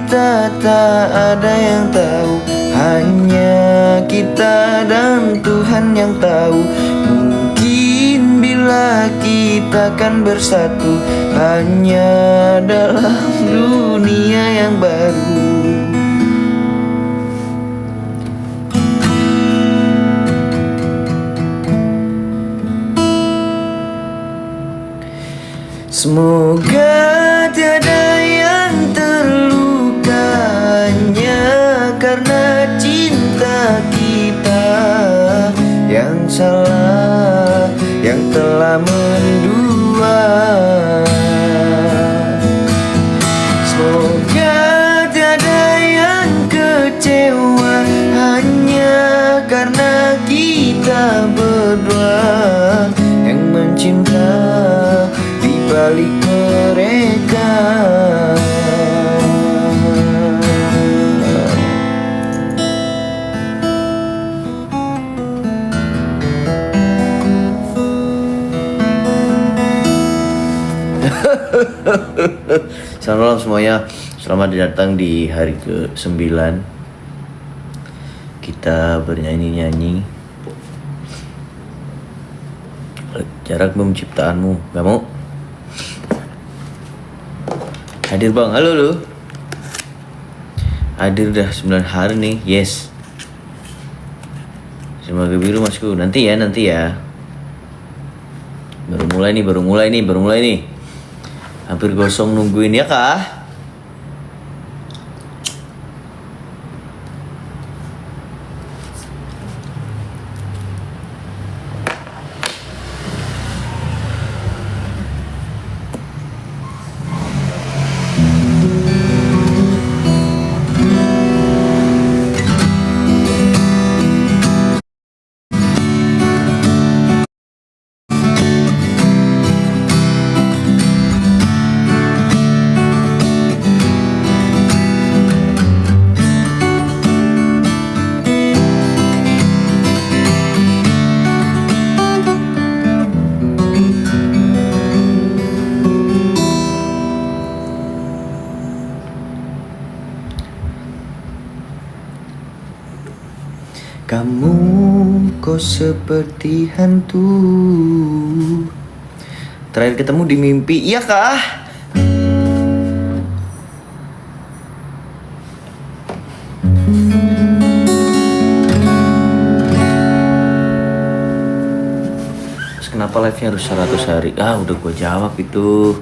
kita tak ada yang tahu, hanya kita dan Tuhan yang tahu. Mungkin bila kita kan bersatu hanya dalam dunia yang baru. Semoga tiada yang terluka hanya karena cinta kita yang salah, yang telah mendua. Semoga tiada yang kecewa hanya karena kita berdua yang mencinta balik mereka. Selamat malam semuanya. Selamat datang di hari ke-9. Kita bernyanyi-nyanyi. Jarak penciptaanmu. Gak mau? Hadir bang, halo lu. Hadir dah 9 hari nih, yes. Semoga biru masku, nanti ya. Baru mulai nih. Hampir gosong nungguin ya kah? Kamu kok seperti hantu. Terakhir ketemu di mimpi, iya kah? Terus kenapa live-nya harus 100 hari? Udah gue jawab itu.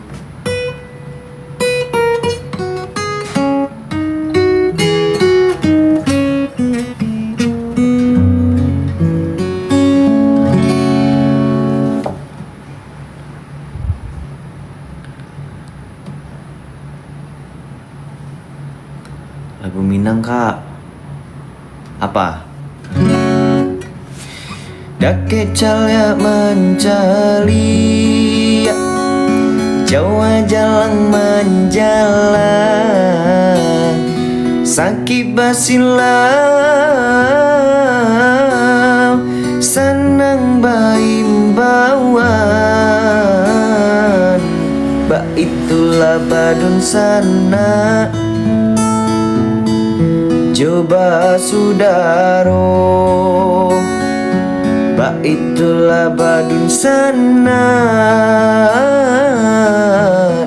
Lagu Minang kak. Apa? Dake calya mencali Jawa jalang menjalan Sakit basilau Senang baimbawan Ba itulah badun sana Coba sudaro Ba itulah badun sana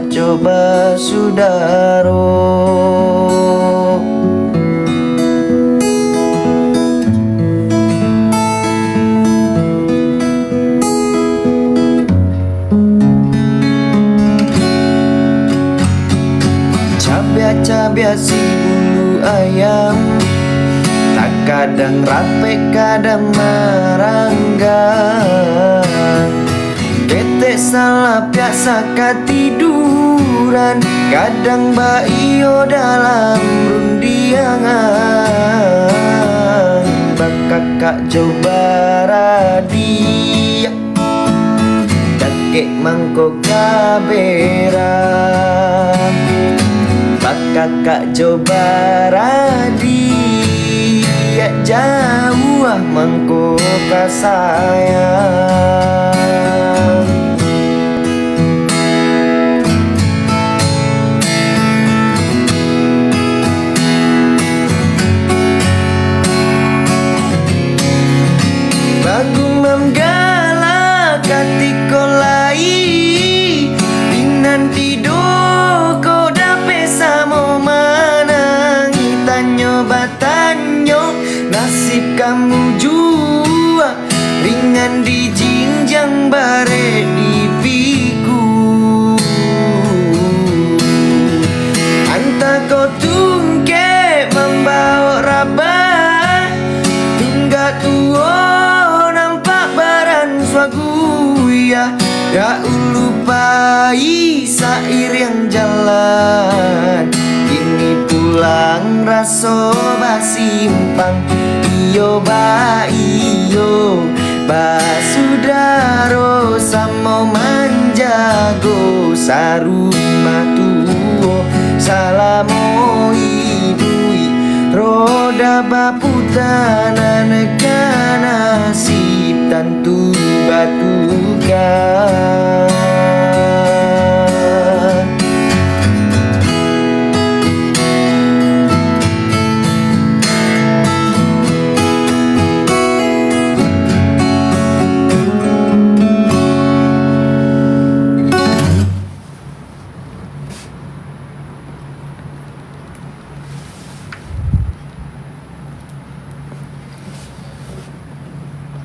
Coba sudaro Cabia-cabia si bulu ayam Tak kadang rape kadang marangga Bete salah biasa ketiduran Kadang baio dalam rundiangan Bakakak coba radia Dakek mangkok kabera Bakakak coba radia Jauh mangkok sayang lupai sair yang jalan. Kini pulang raso basimpang. Iyo ba basudaro samo manjago sarumah tuo salamo idui roda baputana negana nasib tantu batukan.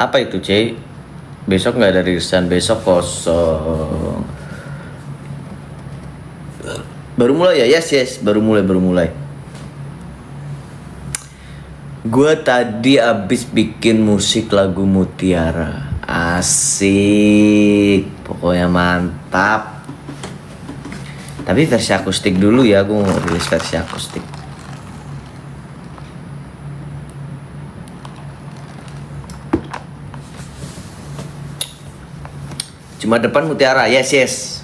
Apa itu, C? Besok nggak ada rilisan, besok kosong. Baru mulai ya? Yes, baru mulai. Gue tadi abis bikin musik lagu Mutiara. Asik, pokoknya mantap. Tapi versi akustik dulu ya, gue mau rilis versi akustik. Cuma depan Mutiara, yes.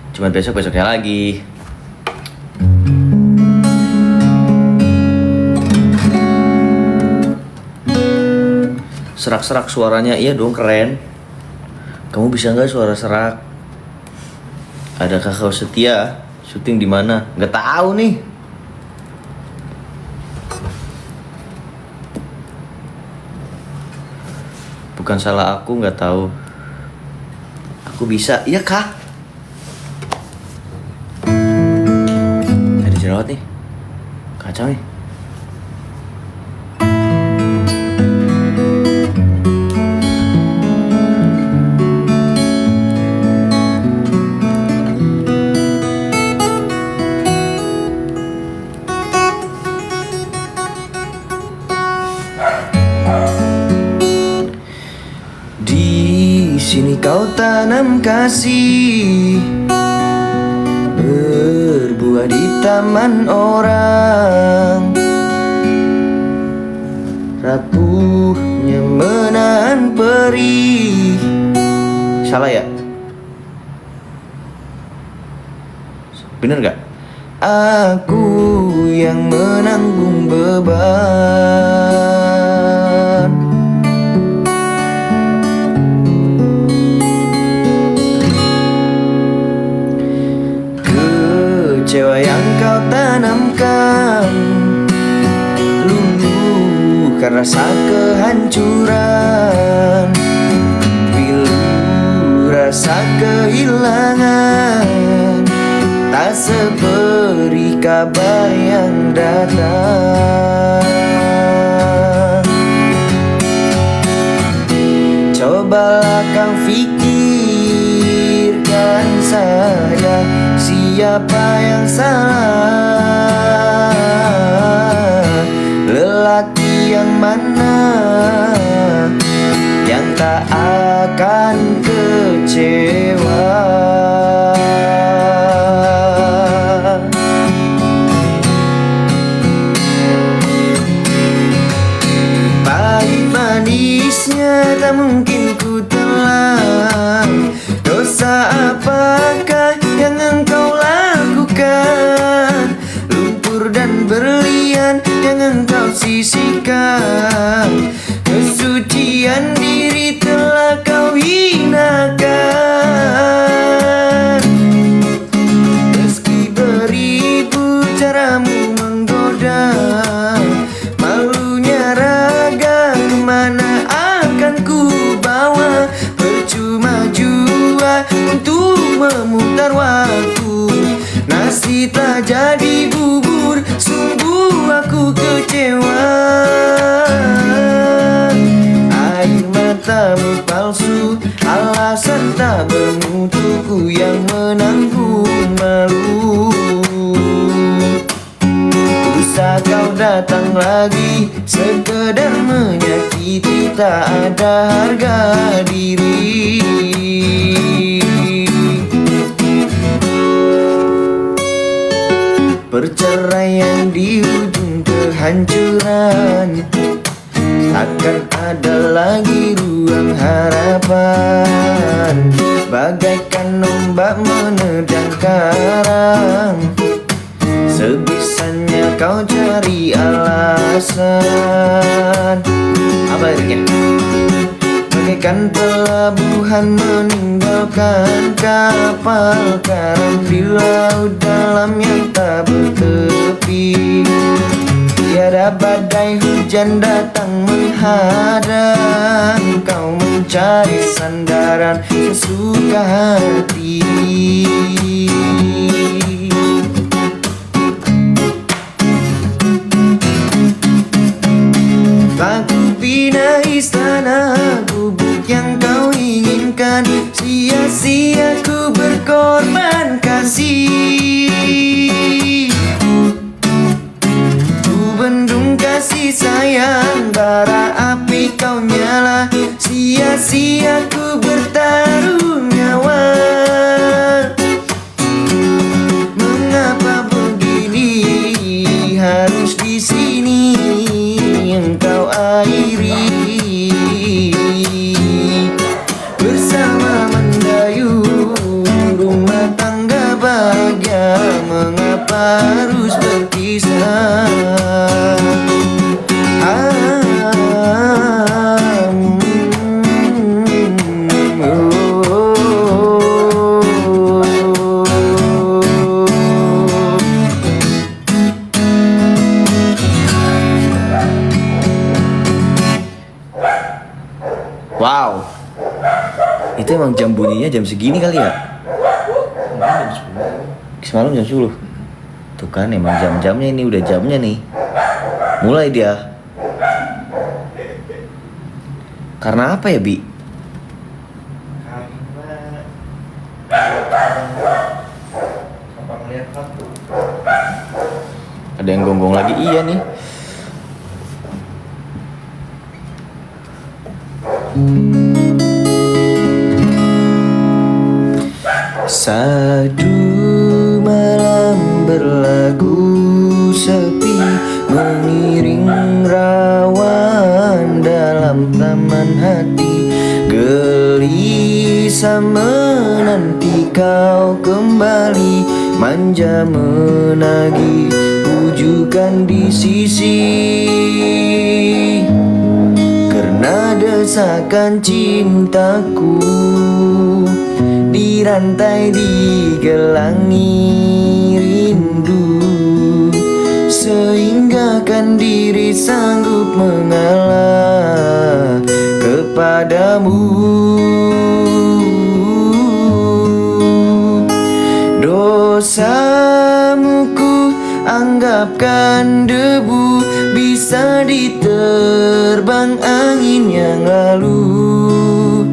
Cuma besoknya lagi. Serak-serak suaranya, iya dong keren. Kamu bisa nggak suara serak? Adakah kau setia? Syuting di mana? Nggak tahu nih. Bukan salah aku, nggak tahu. Aku bisa, iya kak. Ada jerawat nih, kacau nih. Sini kau tanam kasih, berbuah di taman orang. Rapuhnya menahan perih. Salah ya? Bener gak? Aku yang menanggung beban. Kecewa yang kau tanamkan, luluhkan rasa kehancuran, pilu rasa kehilangan, tak seperti kabar yang datang. Cobalah kau pikirkan saja, siapa yang salah? Lelaki yang mana yang tak akan kecewa? Pahit manisnya tak mungkin ku telan. Dosa apakah yang engkau lakukan? Lumpur dan berlian yang engkau sisihkan. Kesucian diri telah kau hinakan. Meski beribu caramu menggoda, malunya raga kemana akan ku bawa? Percuma jua untuk memutar waktu, nasi tak jadi bubur, sungguh aku kecewa. Air matamu palsu, alasan tak bermutuku yang menanggung malu. Bisa kau datang lagi, sekedar menyakiti, tak ada harga diri. perceraian di ujung kehancuran. Takkan ada lagi ruang harapan, bagaikan ombak menerjang karang. Sebisanya kau cari alasan. Apa liriknya? Bagaikan pelabuhan meninggalkan kapal karam di laut dalam yang tak bertepi. Tiada badai hujan datang menghadang, kau mencari sandaran sesuka hati. Aku bina istana gubuk yang kau inginkan, sia-sia ku berkorban kasih. Ku bendung kasih sayang, bara api kau nyala, sia-sia ku bertaruh nyawa. Mengapa begini, harus di sini engkau airi. Bersama mendayung rumah tangga bahagia, mengapa harus berpisah? Wow, itu emang jam bunyinya jam segini kali ya? Semalam jam 10. Tuh kan emang jam-jamnya ini, udah jamnya nih. Mulai dia. Karena apa ya, Bi? Ada yang gonggong lagi, iya nih. Sadu malam berlagu sepi, mengiring rawan dalam taman hati. Gelisah menanti kau kembali, manja menagih pujukan di sisi. Karena desakan cintaku dirantai digelangi rindu, sehingga kan diri sanggup mengalah kepadamu. Dosamu ku anggapkan debu, bisa diterbang angin yang lalu.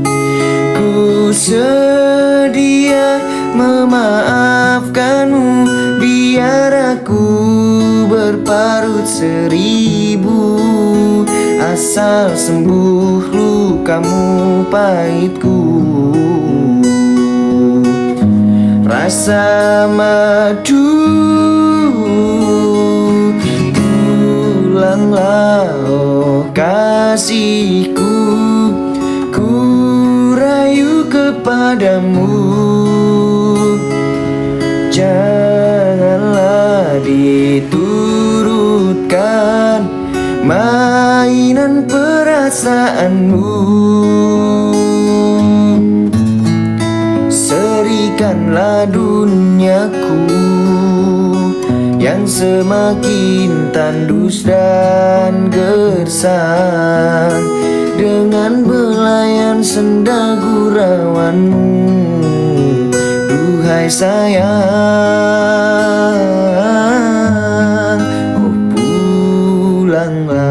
Ku sedia memaafkanmu, biar aku berparut seribu, asal sembuh lukamu pahitku. Rasa madu, pulanglah oh kasihku, ku rayu kepadamu. Janganlah diturutkan mainan perasaanmu. Serikanlah duniaku yang semakin tandus dan gersang, dengan belayan senda gurauanmu, duhai sayang, oh pulanglah.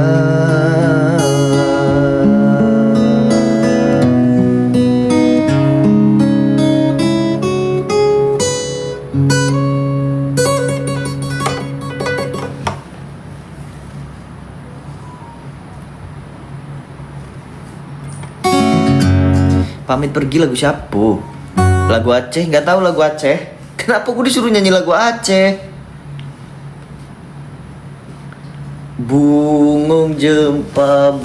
Pamit pergi lagu siapa? Lagu Aceh? Nggak tahu lagu Aceh. Kenapa gue disuruh nyanyi lagu Aceh? Bungong jempa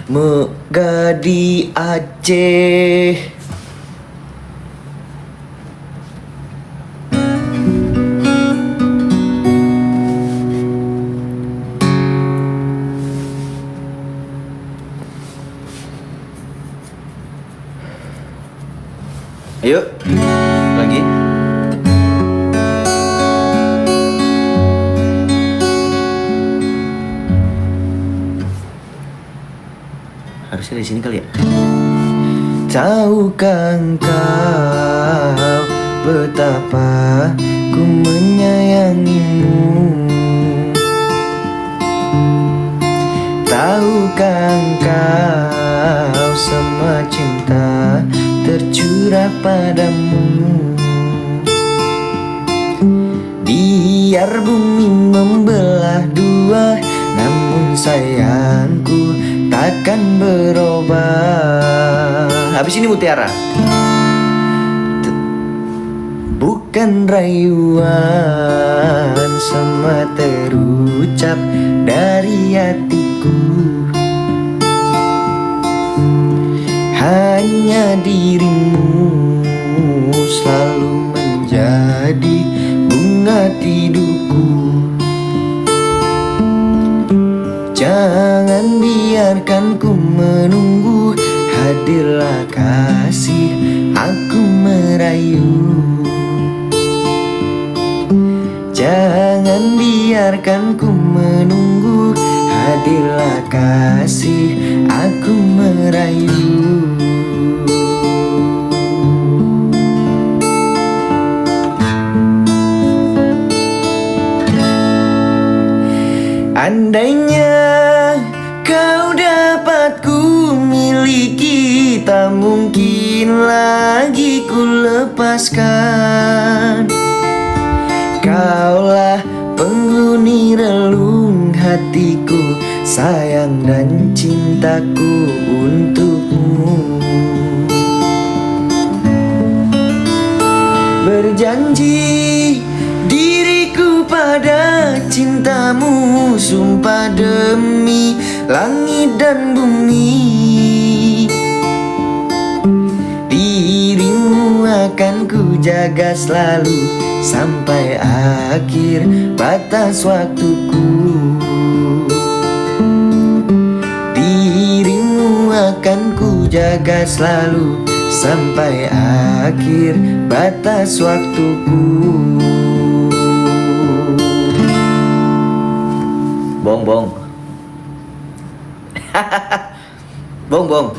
megah di Aceh. Ayo, lagi. Harusnya di sini kali ya. Tahukah engkau betapa ku menyayangimu? Tahukah engkau semua cinta tercurah padamu? Biar bumi membelah dua, namun sayangku takkan berubah. Habis ini Mutiara. Bukan rayuan, semua terucap dari hatiku. Hanya dirimu selalu menjadi bunga tidurku. Jangan biarkan ku menunggu, hadirlah kasih aku merayu. Jangan biarkan ku menunggu, hadirlah kasih aku merayu. Andainya kau dapat ku miliki, tak mungkin lagi ku lepaskan. Kaulah penghuni relung hatiku, sayang dan cintaku untukmu. Berjanji diriku pada cintamu, sumpah demi langit dan bumi. Dirimu akan ku jaga selalu sampai akhir batas waktuku. Dirimu akan ku jaga selalu sampai akhir batas waktuku. Bong. Bong.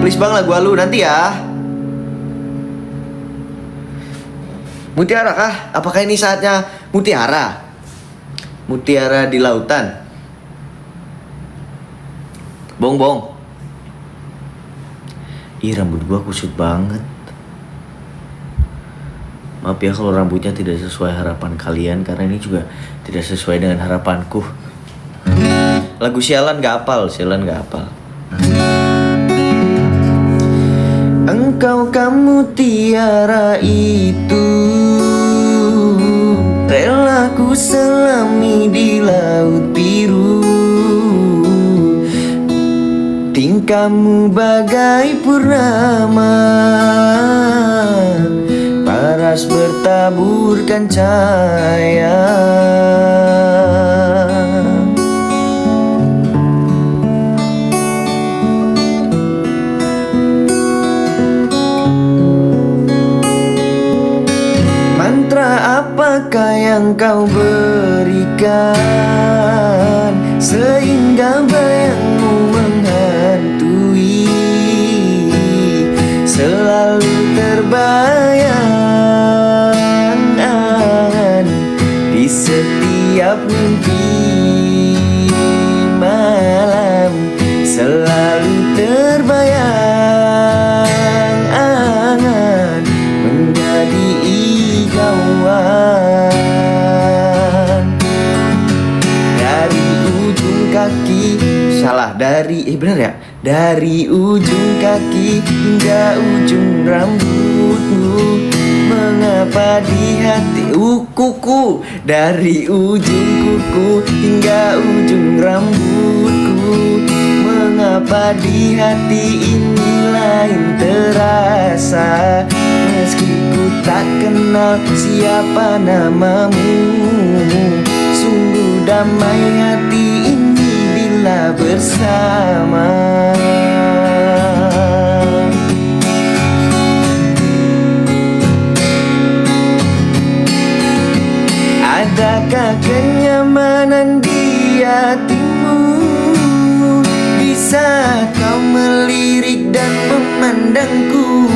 Please bang, lagu lu nanti ya. Mutiara kah? Apakah ini saatnya mutiara? Mutiara di lautan. Bong. Ih, rambut gua kusut banget. Maaf ya kalau rambutnya tidak sesuai harapan kalian, karena ini juga tidak sesuai dengan harapanku. Lagu sialan gak hafal. Engkau kamu tiara itu, rela ku selami di laut biru. Tingkahmu bagai purnama, paras bertaburkan cahaya. Mantra apakah yang kau berikan, sehingga bayangmu menghantui, selalu terbayang di setiap mimpi malam, selalu terbayang menjadi igauan. Dari ujung kaki salah. Bener ya? Dari ujung kaki hingga ujung rambutmu, mengapa di hati kuku, dari ujung kuku hingga ujung rambutku, mengapa di hati ini lain terasa, meski ku tak kenal siapa namamu. Sungguh damai hati ini bila bersama. Adakah kenyamanan di hatimu di saat kau melirik dan memandangku?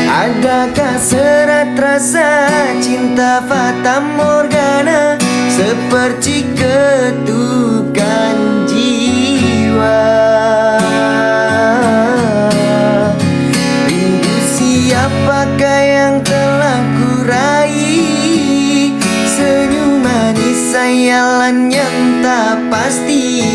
Adakah serat rasa cinta fata morgana seperti ketukan jiwa? Rindu siapakah yang telah kurai, senyum manis hayalan yang tak pasti.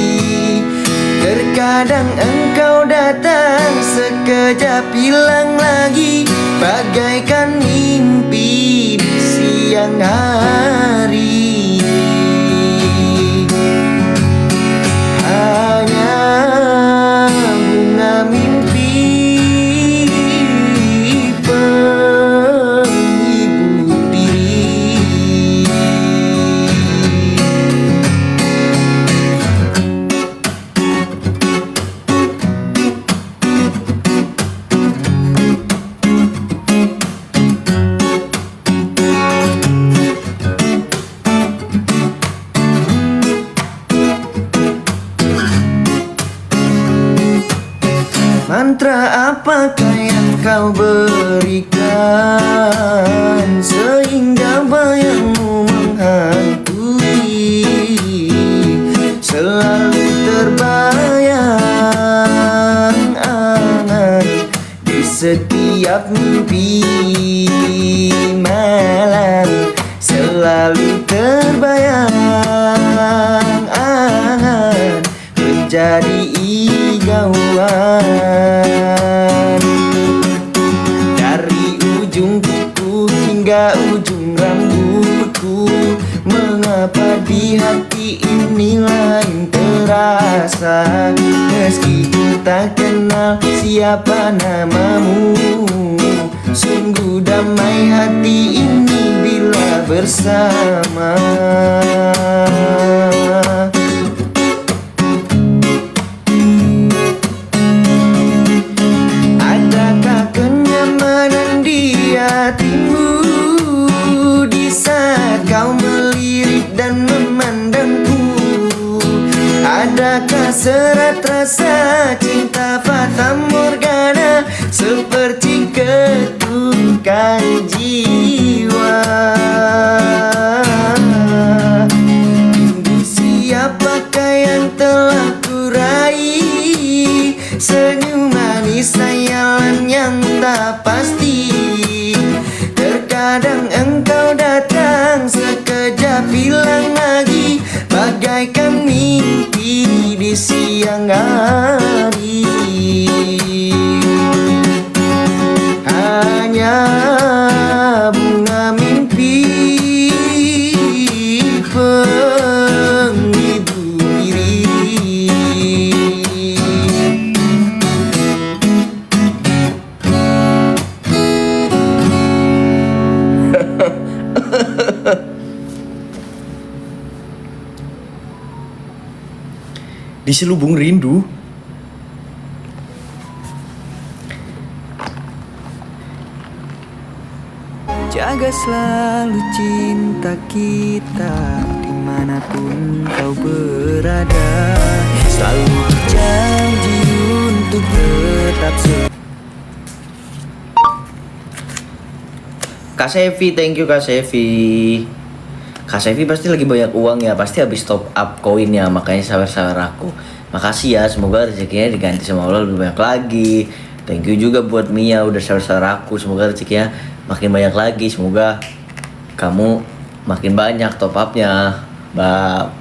Terkadang engkau datang sekejap hilang lagi, bagaikan mimpi di siang hari. Hanya bunga mimpi penghibur diri. Mantra apakah yang kau berikan sehingga bayangmu menghantui, selalu terbayang angan di setiap mimpi malam, selalu terbayang angan menjadi igauan. Dari ujung kuku hingga ujung rambutku, mengapa di hati ini lain terasa, meski ku tak kenal siapa namamu. Sungguh damai hati ini bila bersama. Hatimu di saat kau melirik dan memandangku. Adakah serat rasa cinta fata morgana seperti ketukan jiwa? Rindu siapakah yang telah kurai, senyum manis hayalan yang tak pasti. Terkadang engkau datang sekejap hilang lagi, bagaikan mimpi di siang hari. Hanya bunga mimpi penghibur diri. Diselubung rindu. Jaga selalu cinta kita dimanapun kau berada. Selalu berjanji untuk tetap Kak Sevi, thank you Kak Sevi. Kak Sevi pasti lagi banyak uang ya, pasti habis top up koinnya, makanya sawer-sawer aku. Makasih ya, semoga rezekinya diganti sama Allah lebih banyak lagi. Thank you juga buat Mia udah sawer-sawer aku, semoga rezekinya makin banyak lagi. Semoga kamu makin banyak top upnya, Mbak.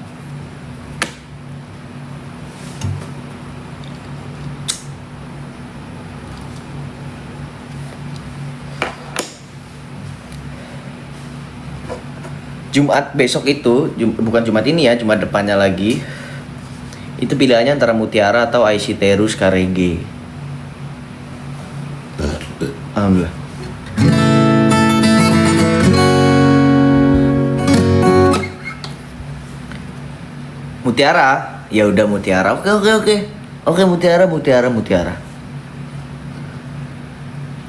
Jumat besok itu, bukan Jumat ini ya, Jumat depannya lagi. Itu pilihannya antara Mutiara atau IC Terus Karege. Alhamdulillah. Mutiara, ya udah Mutiara. Oke, Mutiara.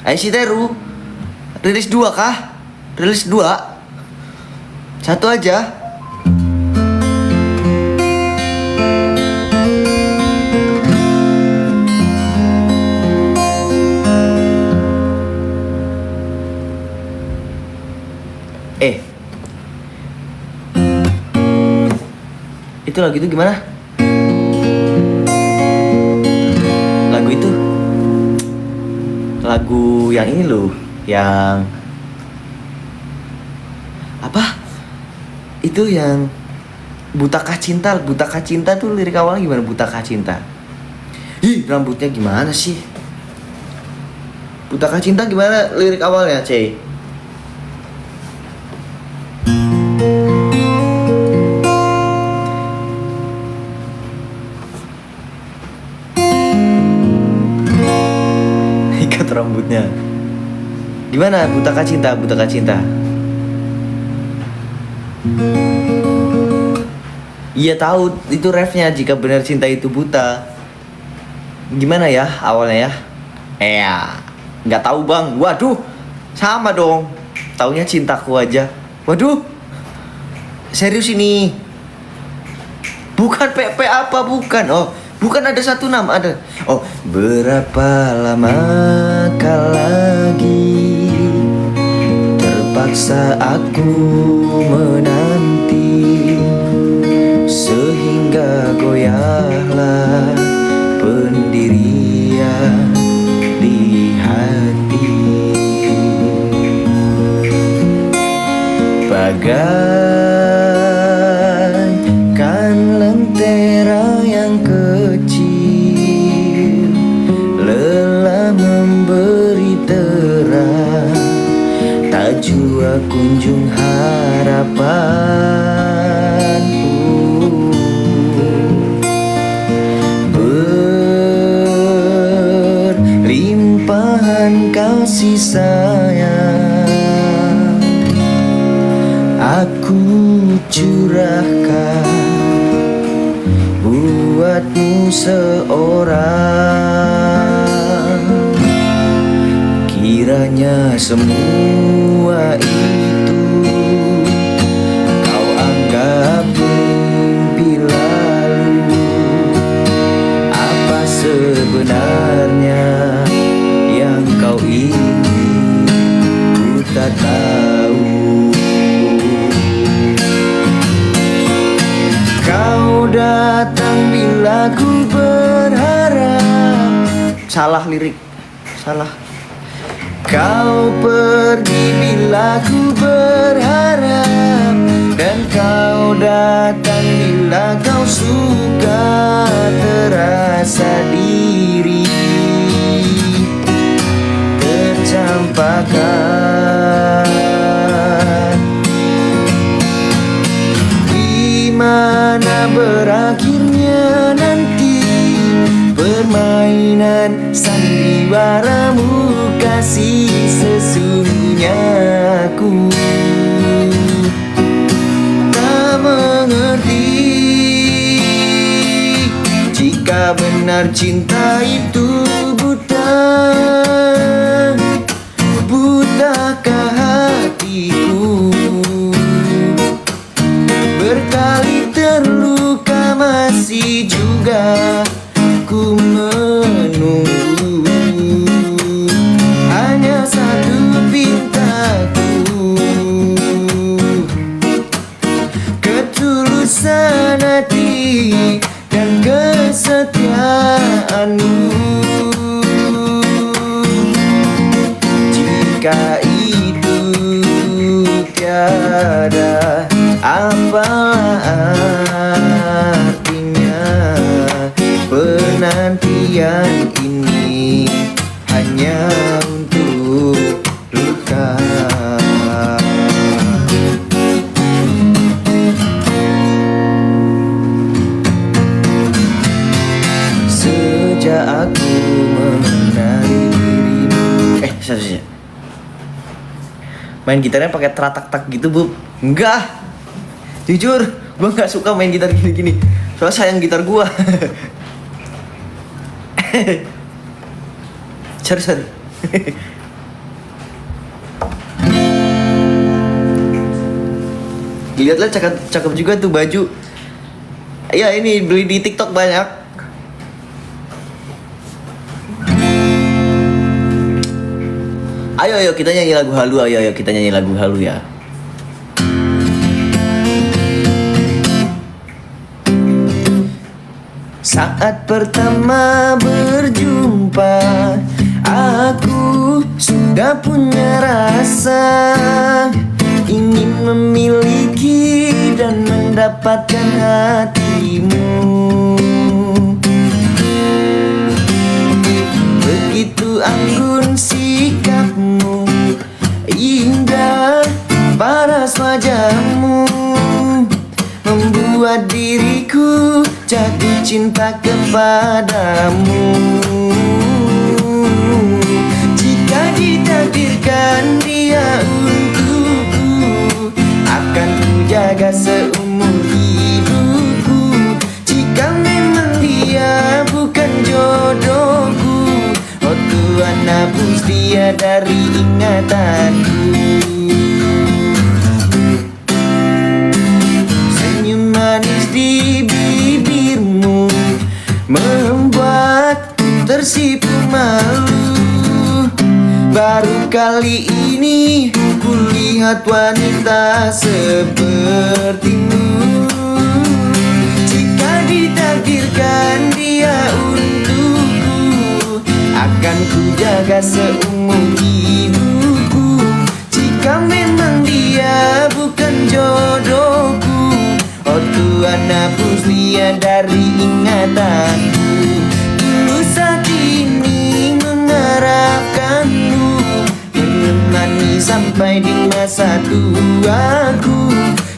IC Teru, rilis 2 kah? Rilis 2. Satu aja. Itu lagu itu gimana? Lagu itu lagu yang ini loh, yang apa? Itu yang Butakah Cinta tuh lirik awalnya gimana? Butakah Cinta. Ih, rambutnya gimana sih? Butakah Cinta gimana lirik awalnya, Cey? Ikat rambutnya. Gimana? Butakah Cinta. Iya tahu itu refnya, jika benar cinta itu buta. Gimana ya awalnya ya? Nggak tahu bang. Waduh, sama dong. Taunya Cintaku aja. Waduh, serius ini. Bukan PP apa bukan? Oh, bukan ada 16 ada. Oh, berapa lama lagi terpaksa aku menanti, sehingga goyahlah pendirian di hati. Bagaikan lentera yang kecil, lelah memberi terang, tak jua kunjung harapanku. Berlimpahan kasih sayang aku curahkan buatmu seorang. Kiranya semua itu kau anggap mimpi lalu. Apa sebenarnya yang kau ingin, ku tak tahu. Kau datang bila ku berharap. Salah lirik, salah. Kau pergi bila ku berharap, dan kau datang bila kau suka terasa diri tercampakkan. Di mana berakhirnya nanti permainan sandiwaramu, kasih sesungguhnya aku tak mengerti. Jika benar cinta itu buta, butakah hatiku? Berkali terluka masih juga ku menunggu. Hanya satu pintaku, ketulusan hati dan kesetiaanmu. Jika itu tiada, apalah artinya penantian ini hanya untuk luka. aku mengenali dirimu. Serius. Main gitarnya pakai teratak-tak gitu, Bu? Enggak. Jujur, gua nggak suka main gitar gini-gini. Soalnya sayang gitar gua. Sorry. Lihatlah cakep juga tuh baju. Ya ini beli di TikTok banyak. Ayo kita nyanyi lagu halu. Ayo kita nyanyi lagu halu ya. Saat pertama berjumpa, aku sudah punya rasa ingin memiliki dan mendapatkan hatimu. Begitu anggun sikapmu, indah paras wajahmu, membuat diriku jatuh cinta kepadamu. Jika ditakdirkan dia untukku, akan ku jaga seumur hidupku. Jika memang dia bukan jodohku, oh Tuhan hapus dia dari ingatanku. Senyum manis di bibirmu membuatku tersipu malu. Baru kali ini kulihat wanita sepertimu. Jika ditakdirkan dia untukku, akan ku jaga seumur hidupku. Jika memang dia bukan jodohku, oh Tuhan hapus dia dari ingatanku. Dulu saat ini mengharapkanmu menemani sampai di masa tuaku.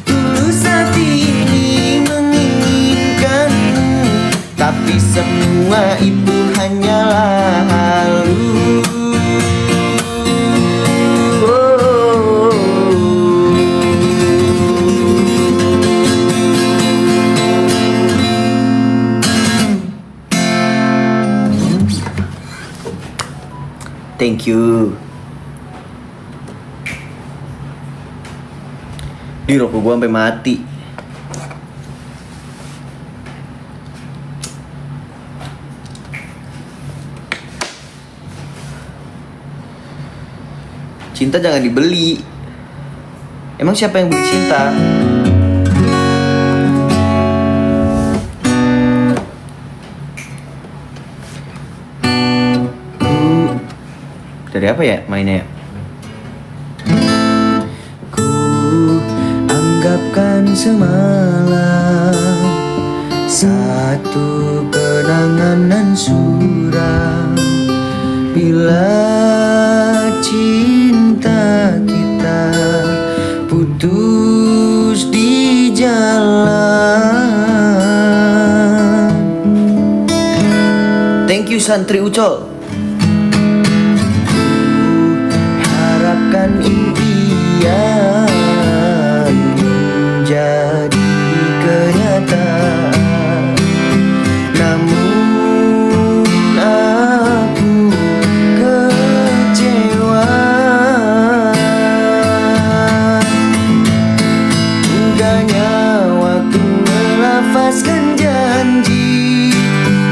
Dulu saat ini menginginkanmu, tapi semua itu hanyalah halu. Thank you. Di rokok gua sampai mati. Cinta jangan dibeli. Emang siapa yang beli cinta? Dari apa ya mainnya ya? Ku anggapkan semalam satu kenangan dan suram. Bila cinta kita putus di jalan. Thank you Santri Ucol. Harapkan impian menjadi kenyataan, namun aku kecewa. Enggaknya waktu melafazkan janji,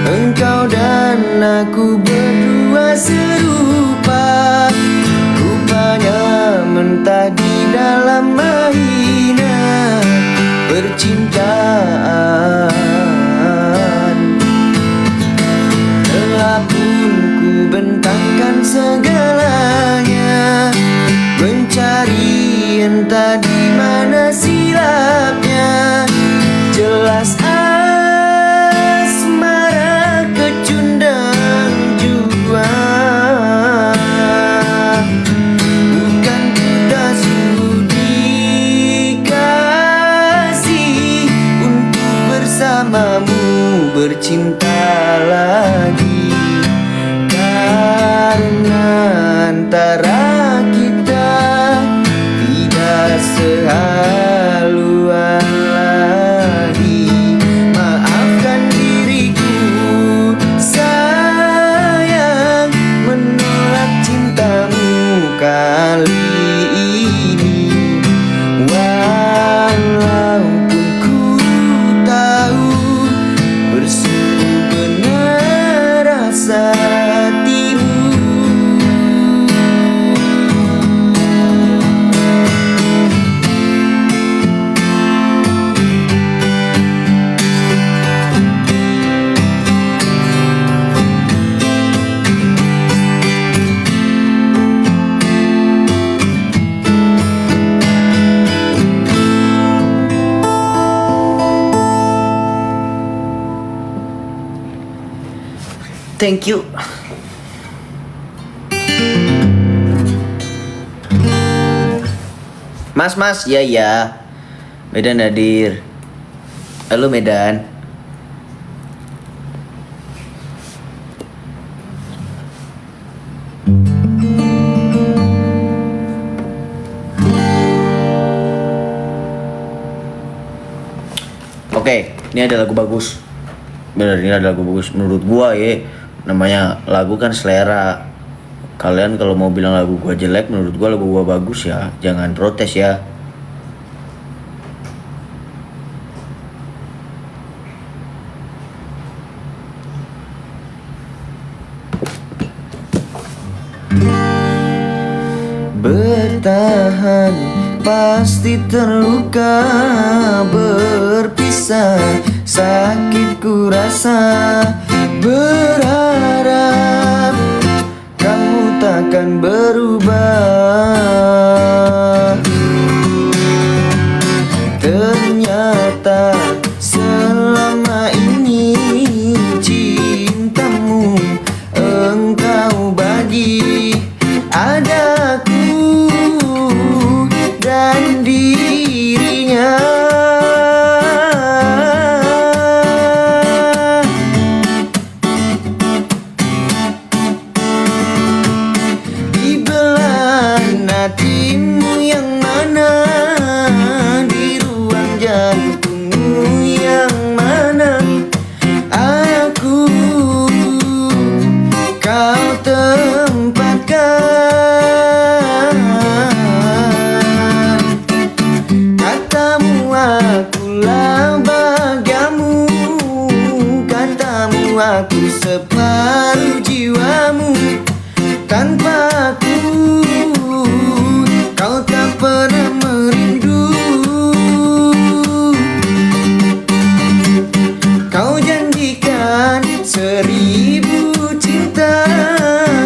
engkau dan aku berdua serupa. Rupanya mentah di dalam mainan percintaan. Telah pun ku bentangkan segalanya, mencari entah di mana silapnya. Jelas asmara kecundang jua, bukan kita sudi kasih untuk bersamamu bercinta lagi. karena antara kita tidak sehaluan lagi. Maafkan diriku sayang, menolak cintamu kali ini. Walaupun ku tahu bersungguh benar rasa hatimu. Thank you. Mas, ya ya. Medan hadir. Halo Medan. Oke, ini ada lagu bagus. Bener, ini ada lagu bagus menurut gua ya. Namanya lagu kan selera. Kalian kalau mau bilang lagu gua jelek, menurut gua lagu gua bagus ya. Jangan protes ya. Bertahan pasti terluka, berpisah sakit ku rasa. Berharap kamu takkan berubah. Ternyata selama ini cintamu engkau bagi adaku dan dirinya. Di belahan hatimu yang mana, di ruang jantungmu yang mana, aku kau tempatkan. Katamu akulah bagiamu, katamu aku separuh jiwamu. Tanpa aku kau tak pernah merindu. Kau janjikan 1000 cinta,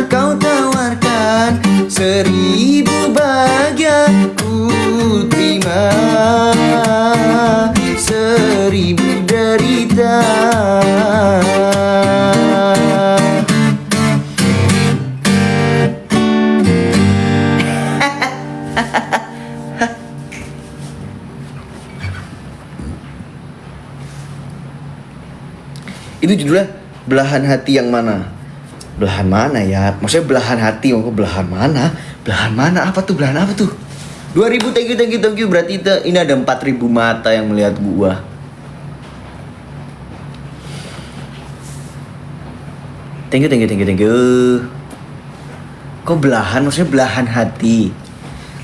kau tawarkan 1000 bahagia. Ku terima 1000 derita. Itu judulnya Belahan Hati Yang Mana. Belahan mana ya? Maksudnya belahan hati, maksudnya belahan mana? Belahan mana? Apa tuh? Belahan apa tuh? 2000, thank you. Berarti ini ada 4000 mata yang melihat gua. Thank you. Kok belahan? Maksudnya belahan hati.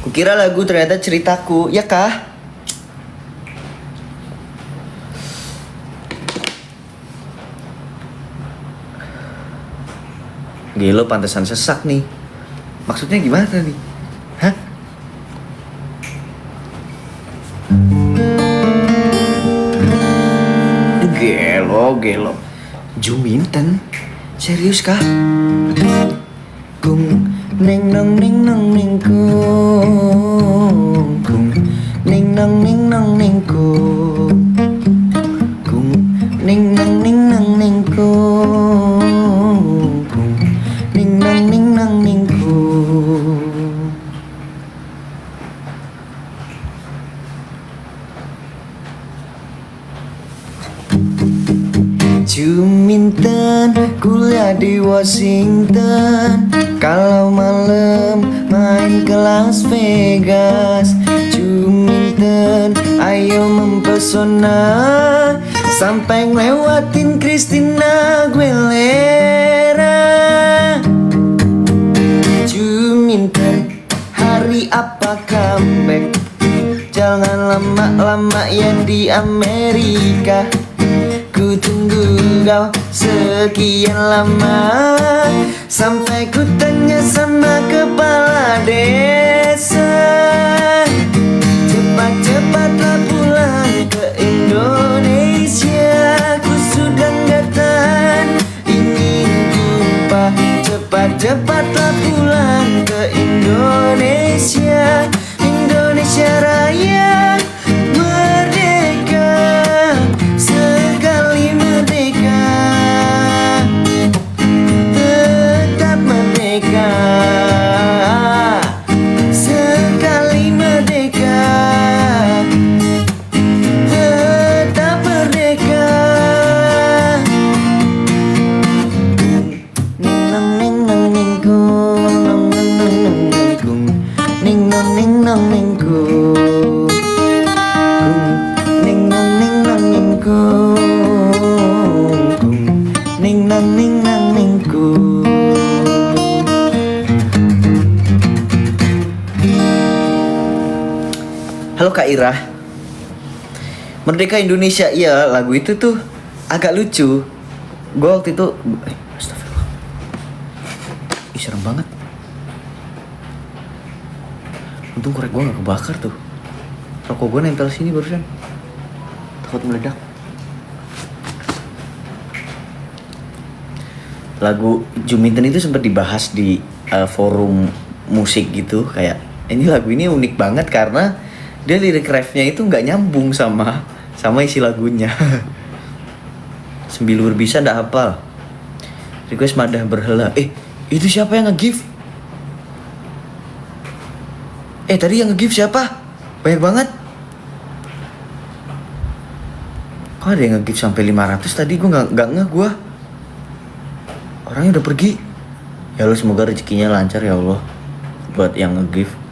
Kukira lagu, ternyata ceritaku. Ya kah? Gelo pantesan sesak nih. Maksudnya gimana nih? Hah? Gelo. Juminten? Serius kah? Kung ning nong ning nong ning kung, kung ning nong ning nong ning kung, kung ning nong ning nong ning kung, kung ning nong ning nong ning kung. Juminten kuliah di Washington, kalau malam main ke Las Vegas. Juminten ayo mempesona, sampai ngelewatin Christina Aguilera. Juminten hari apa comeback, jangan lama-lama ya di Amerika. Ku tunggu kau sekian lama, sampai ku tanya sama kepala desa. Cepat-cepatlah pulang ke Indonesia, ku sudah gak tahan ingin jumpa. Cepat-cepatlah pulang ke Indonesia, Indonesia Raya merdeka, sekali merdeka, tetap merdeka, sekali merdeka, tetap merdeka. Ning nang ning nang ning kung, nang nang nang nang ning kung, ning nang ning nang ning kung, ning nang ning nang ning kung, ning nang ning nang ning kung. Halo Kak Ira. Merdeka Indonesia, iya lagu itu tuh agak lucu. Gue waktu itu astagfirullah. Ih serem banget. Untung korek gue gak kebakar tuh. Rokok gue nempel sini barusan. Takut meledak. Lagu Juminten itu sempat dibahas di forum musik gitu. Kayak ini lagu ini unik banget karena dia lirik refnya itu nggak nyambung sama isi lagunya. Sembilu berbisa ndak hafal. Request madah berhela. Itu siapa yang nge-give? Tadi yang nge-give siapa? Banyak banget. Kok ada yang nge-give sampai 500 tadi? Gue nggak ngeh gue. Orangnya udah pergi. Ya Allah, semoga rezekinya lancar ya Allah buat yang nge-give.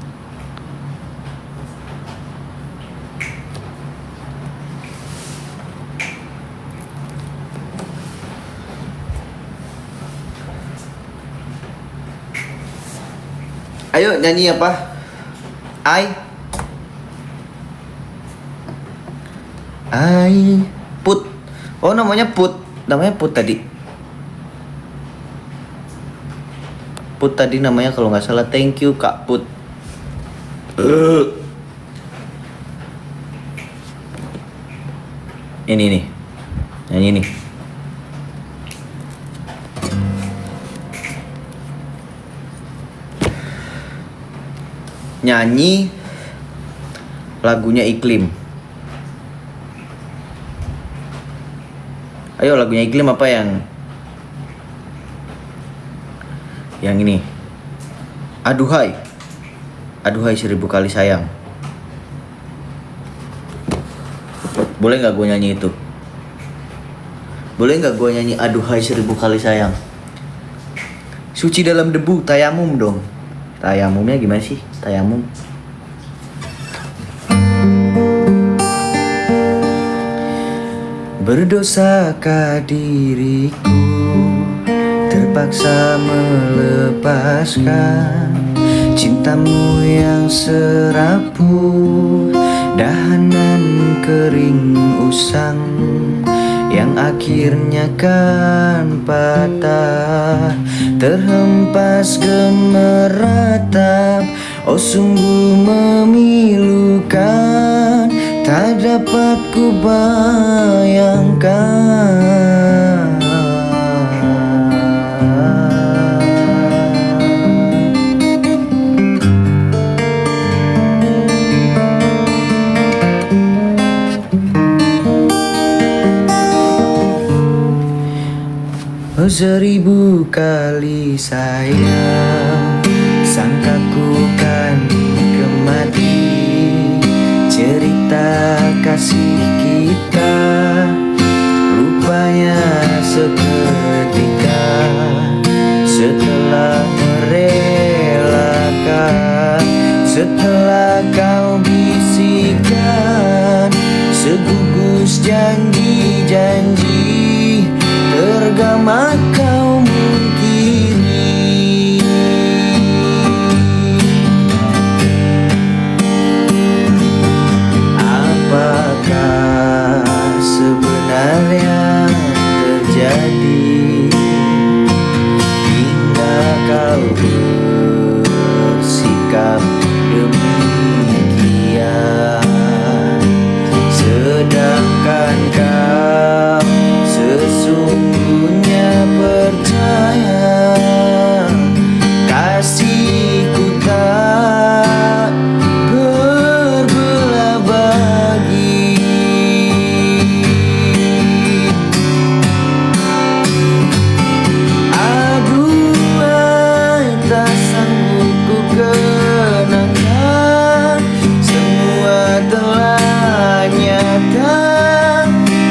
Ayo nyanyi apa? Put. Oh namanya Put. Namanya Put tadi. Put tadi namanya kalau nggak salah. Thank you Kak Put. Ini nih. Nyanyi nih. Nyanyi lagunya Iklim. Ayo lagunya Iklim apa yang ini? Aduhai. Aduhai 1000 kali sayang. Boleh nggak gue nyanyi itu? Boleh nggak gue nyanyi Aduhai 1000 kali sayang? Suci dalam debu, tayamum dong. Tayamumnya gimana sih? Tayamum. Berdosakah diriku terpaksa melepaskan cintamu yang serapuh, dahanan kering usang yang akhirnya kan patah, terhempas gemeratap. Oh sungguh memilukan, tak dapat ku bayangkan. Oh 1000 kali sayang, sangka ku kan kemati cerita kasih kita, rupanya seketika setelah merelakan, setelah kau bisikan segugus janji-janji, tergama kau mungkiri. Apakah sebenarnya terjadi hingga kau bersikap demikian, sedangkan kau sesungguhnya percaya kasihku tak berbelah bagi. Aduhai, tak sanggup ku kenangkan, semua telah nyata.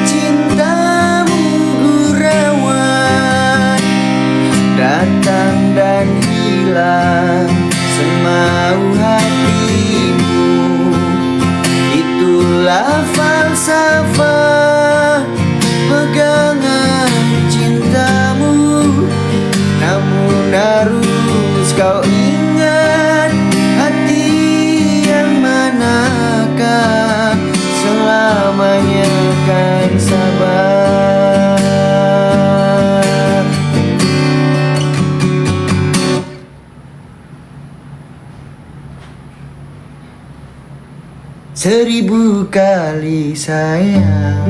Cintamu gurauan, datang dan hilang semau hatimu. Itulah falsafah pegangan cintamu. Namun harus kau ingat, hati yang manakah selamanya kan sabar. Seribu kali sayang,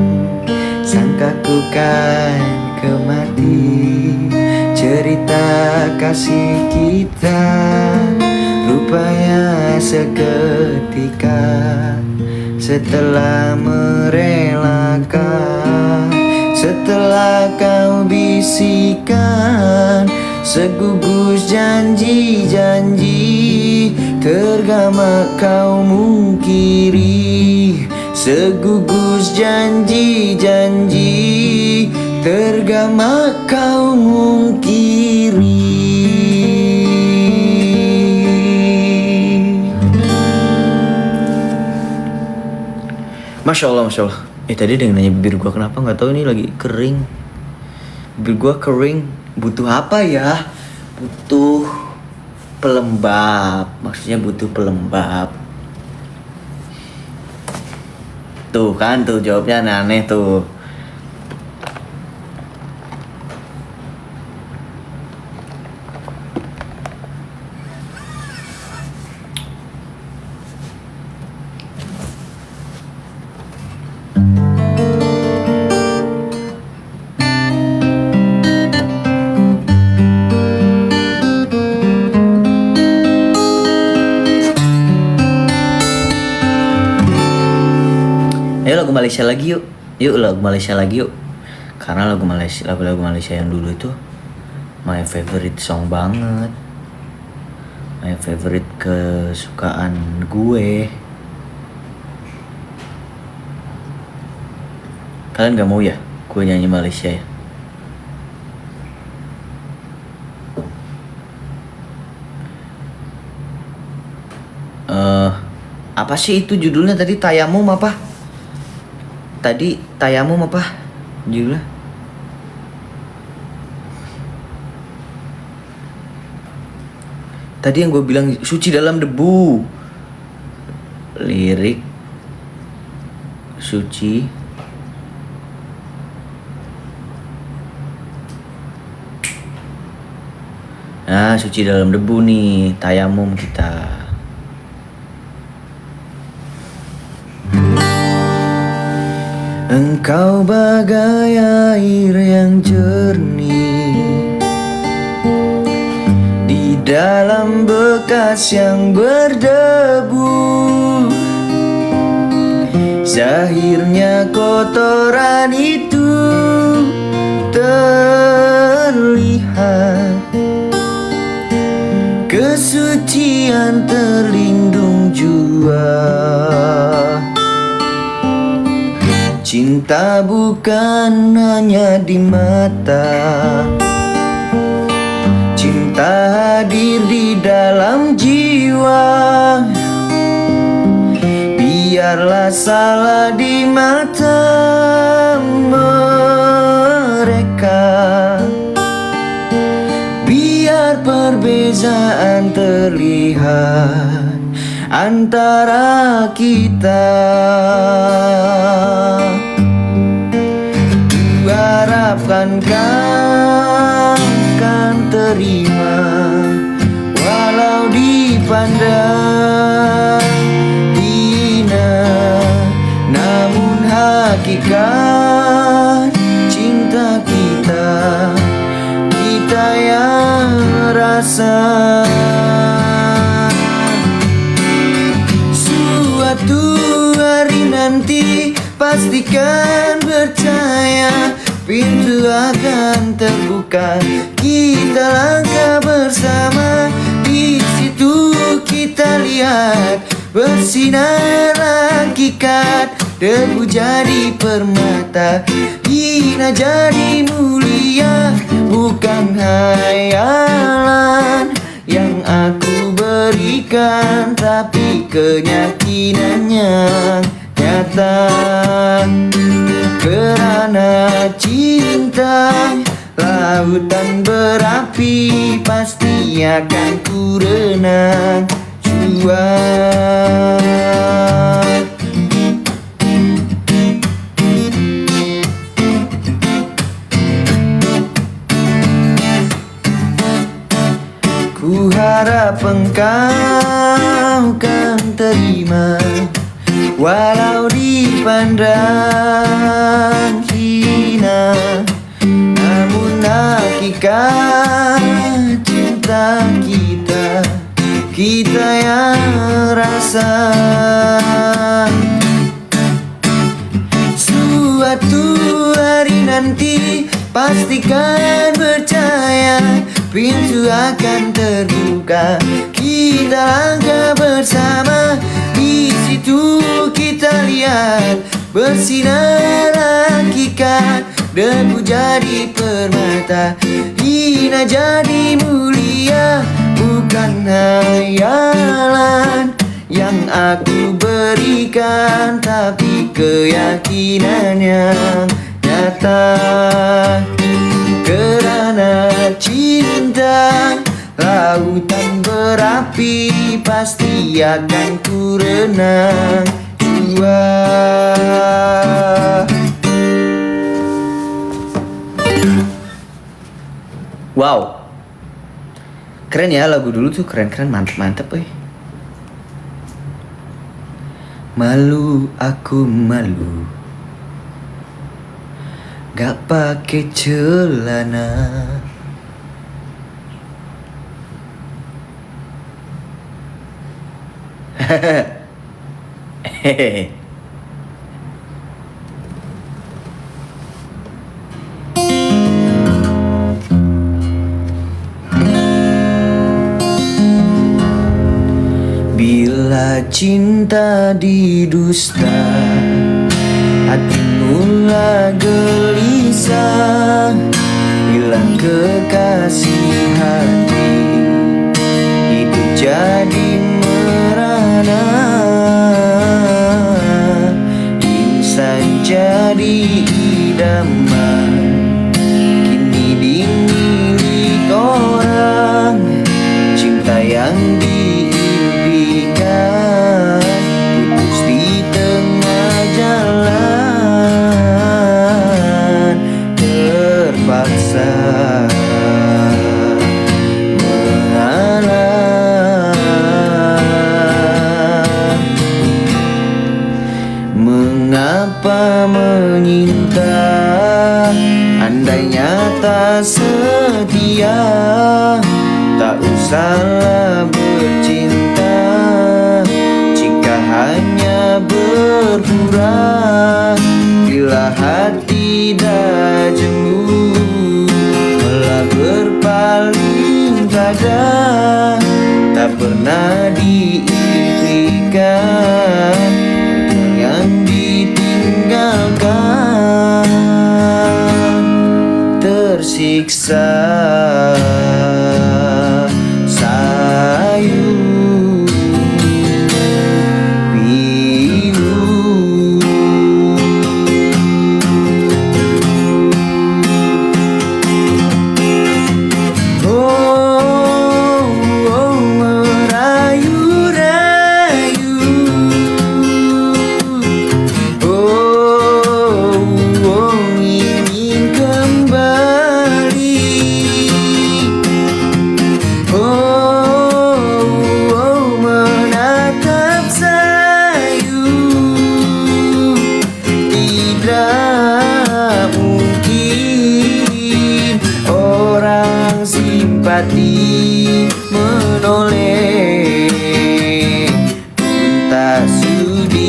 sangka ku kan kemati. Cerita kasih kita rupanya seketika setelah merelakan, setelah kau bisikan segugus janji-janji, tergama kau mungkiri. Segugus janji-janji, tergama kau mungkiri. Masya Allah, Masya Allah. Tadi ada yang nanya bibir gua kenapa, nggak tahu ini lagi kering. Bibir gua kering. Butuh apa ya? Butuh pelembab. Maksudnya butuh pelembab. Tuh kan, tuh jawabnya aneh-aneh tuh. Ayo lagu Malaysia lagi yuk. Yuk lagu Malaysia lagi yuk. Karena lagu Malaysia, lagu-lagu Malaysia yang dulu itu my favorite song banget. My favorite kesukaan gue. Kalian gak mau ya gue nyanyi Malaysia ya? Apa sih itu judulnya tadi? Tayamum apa? Tadi Tayamum apa judulnya? Tadi yang gue bilang suci dalam debu. Lirik suci Nah, suci dalam debu nih, tayamum kita. Engkau bagai air yang jernih di dalam bekas yang berdebu. Zahirnya kotoran itu terlihat, kesucian terlindung jua. Cinta Cinta bukan hanya di mata, cinta hadir di dalam jiwa. Biarlah salah di mata mereka, biar perbezaan terlihat antara kita. Kuharapkan kau kan terima, walau dipandang hina, namun hakikat cinta kita, kita yang rasa. Suatu hari nanti pastikan percaya, pintu akan terbuka, kita langkah bersama. Di situ kita lihat bersinar hakikat, debu jadi permata, hina jadi mulia. Bukan hayalan yang aku berikan, tapi keyakinan yang nyata. Kerana cinta lautan berapi, pasti akan ku renang jua. Ku harap engkau kan terima, walau dipandang hina, namun hakikat cinta kita, kita yang rasa. Suatu hari nanti pastikan percaya, pintu akan terbuka, kita langkah bersama. Di situ kita lihat bersinar hakikat, debu jadi permata, hina jadi mulia. Bukan hayalan yang aku berikan, tapi keyakinan yang nyata. Kerana cinta lautan berapi, pasti akan ku renang jua. Wow, keren ya lagu dulu tuh, keren-keren, mantep-mantep Malu aku malu, gak pakai celana. Hehehe. Bila cinta didusta, hati mula gelisah, hilang kekasih hati, hidup jadi merana, insan jadi idaman, kini dimilik orang. Cinta yang diimpikan putus di tengah jalan, terpaksa mengalah. Mengapa menyinta, andainya tak setia, tak usahlah bercinta jika hanya berpura. Bila hati dah jemu, malah berpaling pada, tak pernah diimpikan yang ditinggalkan. tersiksa. Sayu pilu. Oh, oh, merayu-rayu. Oh, oh, ingin kembali. Oh, oh, menatap sayu. Tidak mungkin orang simpati menoleh, tak sudi.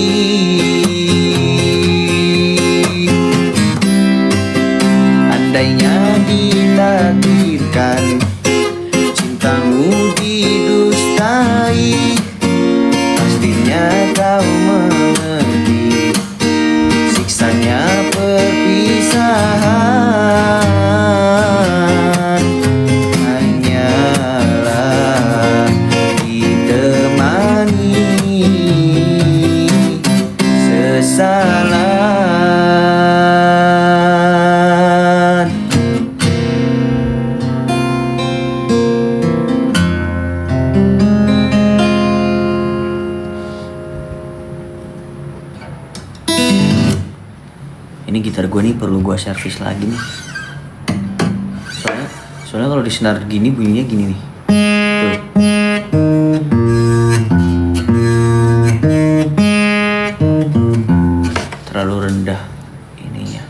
Andainya ditakdirkan cintamu didustai, pastinya kau mengerti siksanya perpisahan. Hanyalah ditemani sesalan. Ini gitar gue nih perlu gue servis lagi nih. Soalnya kalau di senar gini bunyinya gini nih. Tuh. Terlalu rendah ininya.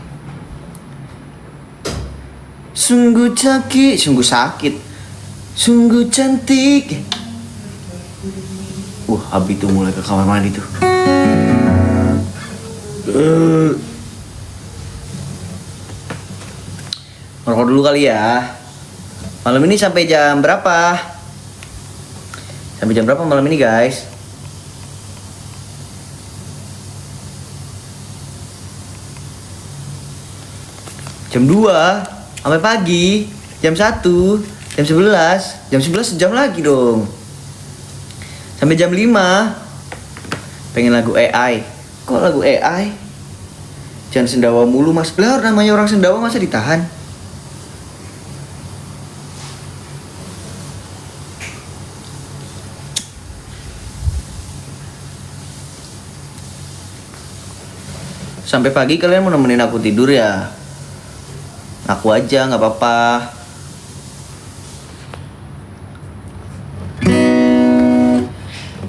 Sungguh sakit, sungguh cantik. Abi tuh mulai ke kamar mandi tuh. Ngerokok dulu kali ya. Malam ini sampai jam berapa? Sampai jam berapa malam ini guys? Jam 2 sampai pagi. Jam 1, jam 11. Jam 11 sejam lagi dong. Sampai jam 5. Pengen lagu AI. Kok lagu AI? Jangan sendawa mulu mas. Lah namanya orang sendawa masa ditahan? Sampai pagi kalian mau nemenin aku tidur ya? Aku aja nggak apa-apa.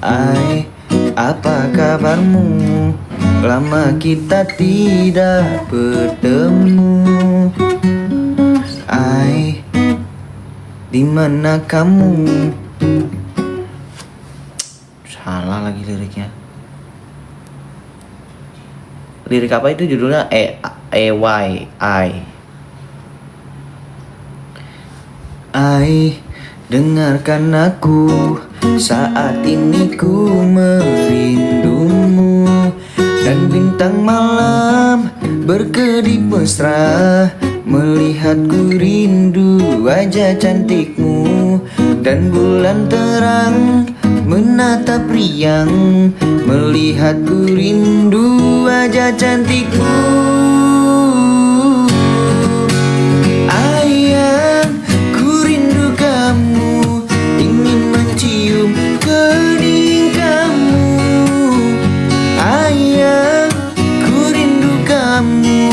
Ai, apa kabarmu? Lama kita tidak bertemu. Ai, di mana kamu? Salah lagi liriknya. Lirik apa itu judulnya? Ai, dengarkan aku. Saat ini ku merindumu. Dan bintang malam berkedip mesra, melihatku rindu wajah cantikmu. Dan bulan terang menatap riang, melihatku rindu wajah cantikmu. Ayang, ku rindu kamu, ingin mencium kening kamu. Ayang, ku rindu kamu,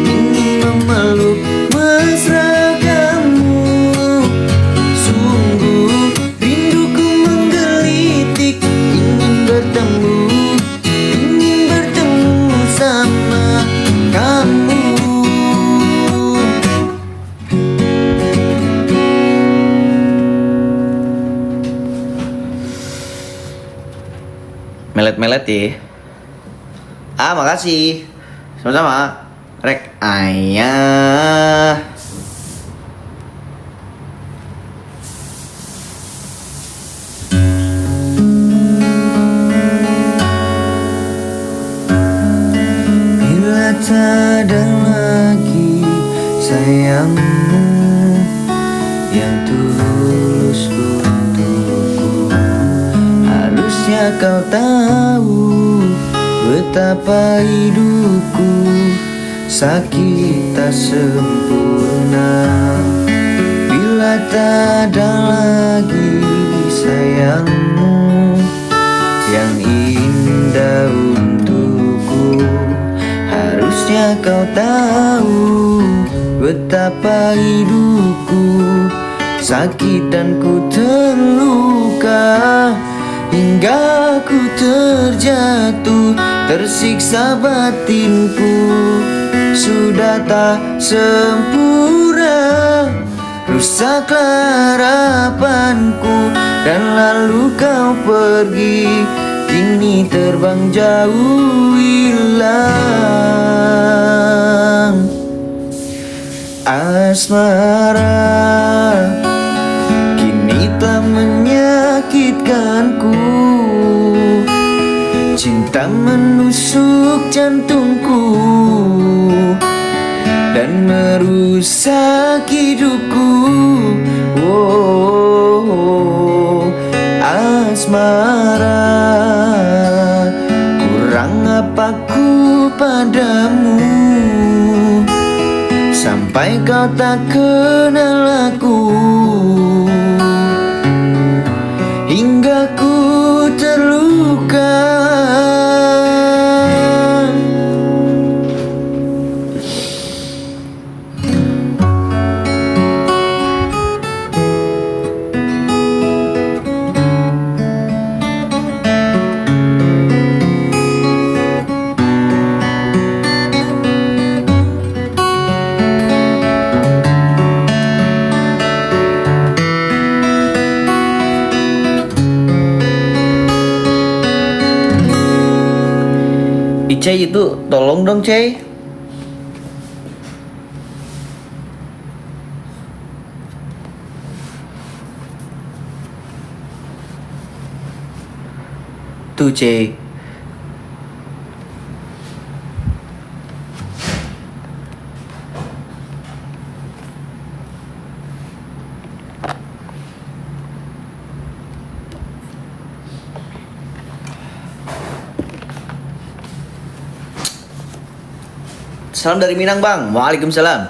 ingin memeluk mesra kamu. Sungguh rinduku menggelitik, ingin bertemu sama kamu. Melet-melet ya. Makasih. Sama-sama. Rek ayah. Bila tak ada lagi sayangmu yang tulus untukku. Harusnya kau tahu betapa hidupku sakit tak sempurna bila tak ada lagi sayangmu yang indah untukku. Harusnya kau tahu betapa hidupku sakit dan ku terluka hingga ku terjatuh, tersiksa batinku sudah tak sempurna. Rusaklah harapanku dan lalu kau pergi, kini terbang jauh hilang. Asmara kini telah menyakitkanku, cinta menusuk jantungku dan merusak hidupku. Oh, asmara, kurang apaku padamu sampai kau tak kenal aku, hingga ku terluka. Icey itu tolong dong Cey. Tuh Cey. Salam dari Minang bang. Waalaikumsalam.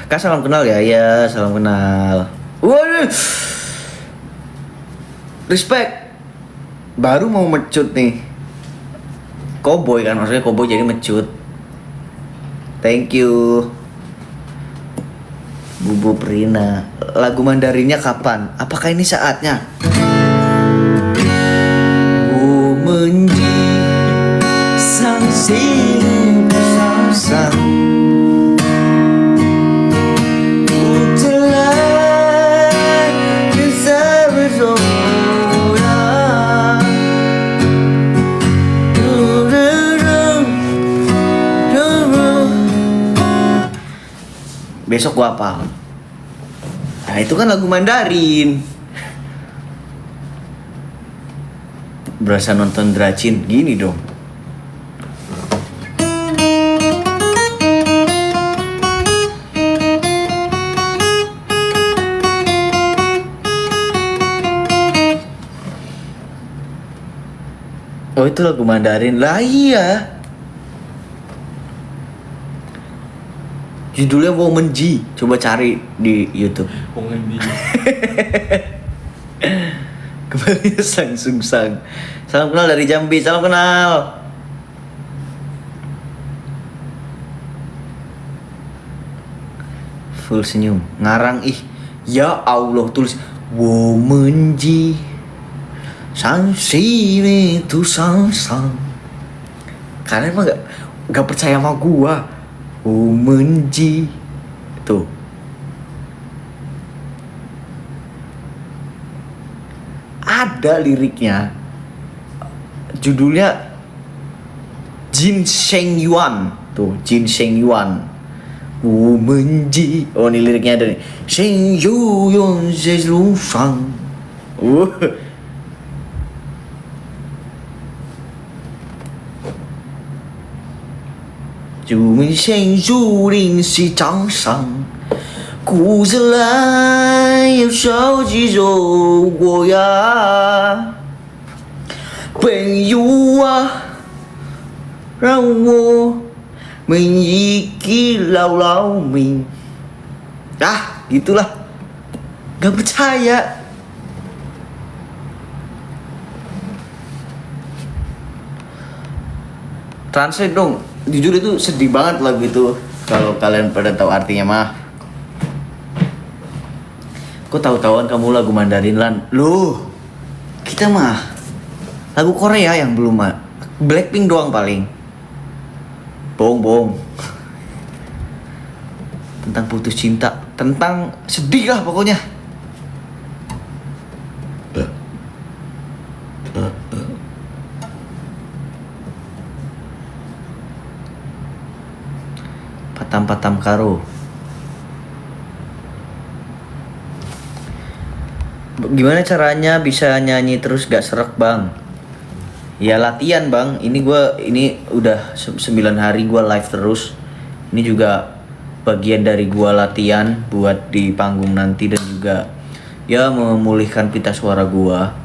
Kak salam kenal ya. Ya salam kenal. Waduh. Respect. Baru mau mecut nih. Cowboy kan, maksudnya cowboy jadi mecut. Thank you Bubu Prina. Lagu Mandarinnya kapan? Apakah ini saatnya? Menji sang sing sang ku telah bisa bersama. Besok gua apa? Nah itu kan lagu Mandarin. Berasa nonton Dracin gini dong. Oh itu lagu Mandarin lah, iya. Judulnya Woman G. Coba cari di YouTube. Woman G. Kembali sang sungsang. Salam kenal dari Jambi. Salam kenal. Full senyum. Ngarang ih. Ya Allah tulis Woman G. Sang sini tu sang sang. Kalian emang gak percaya sama gua. Woman G. Tuh. Ada liriknya, judulnya Jin Sheng Yuan, tuh Jin Sheng Yuan, Woman Ji. Oh ini liriknya ada nih, Sheng Yu Yuan Zhe Lu Shang. 祝明星注定是掌上，哭着来又手机走过呀，朋友啊，让我们一起牢牢铭。Ah, gitulah. Gak percaya. Translate dong. Jujur itu sedih banget lagu itu. Kalau kalian pada tahu artinya mah. Kok tahu-tahuan kamu lagu Mandarin Lan? Loh, kita mah lagu Korea yang belum mah. Blackpink doang paling. Bohong. Tentang putus cinta, tentang sedih lah pokoknya. Patam-patam karo. Gimana caranya bisa nyanyi terus gak serak bang? Ya latihan bang. Ini udah 9 hari gua live terus. Ini juga bagian dari gua latihan buat di panggung nanti dan juga ya memulihkan pita suara gua.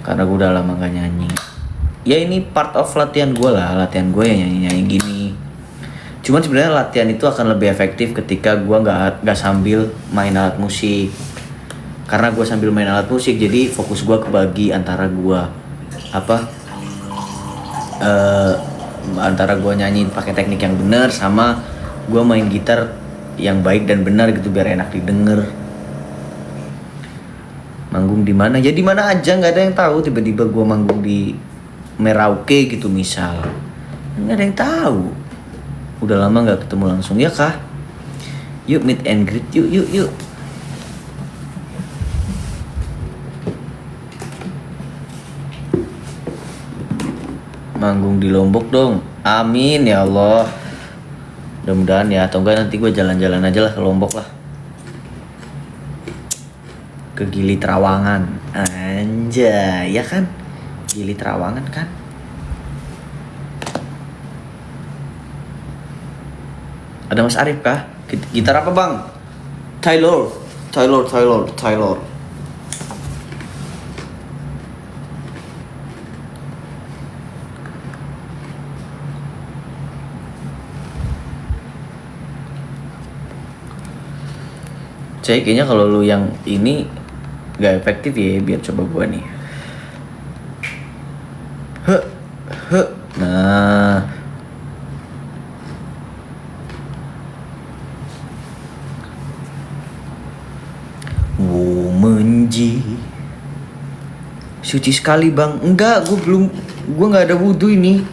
Karena gua udah lama gak nyanyi. Ya ini part of latihan gua lah. Latihan gua ya nyanyi-nyanyi gini. Cuman sebenarnya latihan itu akan lebih efektif ketika gua nggak sambil main alat musik. Karena gua sambil main alat musik, jadi fokus gua kebagi antara gua antara gua nyanyi pakai teknik yang benar sama gua main gitar yang baik dan benar gitu biar enak didengar. Manggung di mana? Ya di mana aja, nggak ada yang tahu. Tiba-tiba gua manggung di Merauke gitu misal, nggak ada yang tahu. Udah lama nggak ketemu langsung ya kah? Yuk meet and greet yuk. Manggung di Lombok dong. Amin ya Allah. Mudah-mudahan ya, atau enggak nanti gue jalan-jalan aja lah ke Lombok lah. Ke Gili Trawangan. Anjay, ya kan? Gili Trawangan kan? Ada Mas Arif kah? Gitar apa bang? Taylor. Cek, kayaknya kalau lu yang ini gak efektif ya, biar coba gua nih. Nah. Womenji. Suci sekali bang. Enggak, gue gak ada wudhu ini.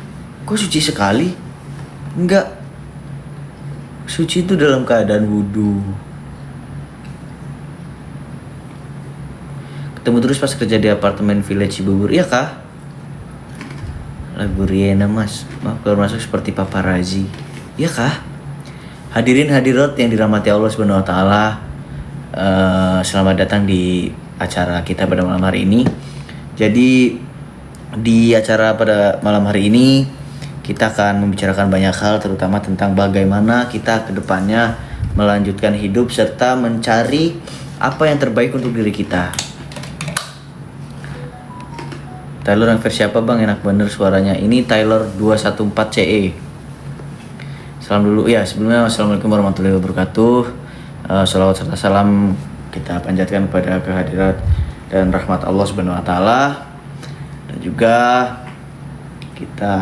Kok suci sekali? Enggak. Suci itu dalam keadaan wudhu. Ketemu terus pas kerja di apartemen Village Cibubur, iya kah? Lagu Rihanna mas, maaf kalau masuk seperti paparazi, iya kah? Hadirin hadirat yang dirahmati Allah Subhanahu Wa Taala, selamat datang di acara kita pada malam hari ini. Jadi di acara pada malam hari ini kita akan membicarakan banyak hal, terutama tentang bagaimana kita kedepannya melanjutkan hidup serta mencari apa yang terbaik untuk diri kita. Taylor yang versi apa bang? Enak bener suaranya. Ini Taylor 214 CE. Salam dulu ya sebelumnya. Assalamualaikum warahmatullahi wabarakatuh. Salawat serta salam kita panjatkan kepada kehadirat dan rahmat Allah Subhanahu Wa Taala. Dan juga kita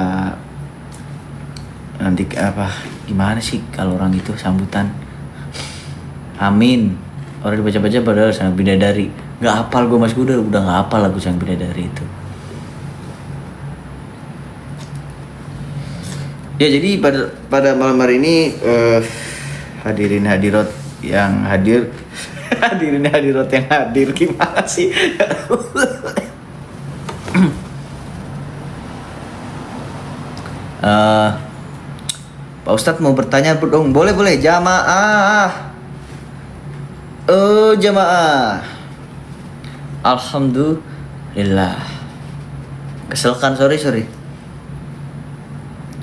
nanti gimana sih kalau orang itu sambutan? Amin. Orang dibaca-baca padahal Sang Bidadari. Gak hafal gue mas, gue udah gak hafal lagu Sang Bidadari itu. Ya jadi pada malam hari ini hadirin hadirat yang hadir hadirin hadirat yang hadir gimana sih? Pak Ustadz mau bertanya dong, boleh jamaah. Jamaah. Alhamdulillah. Kesel kan, sorry.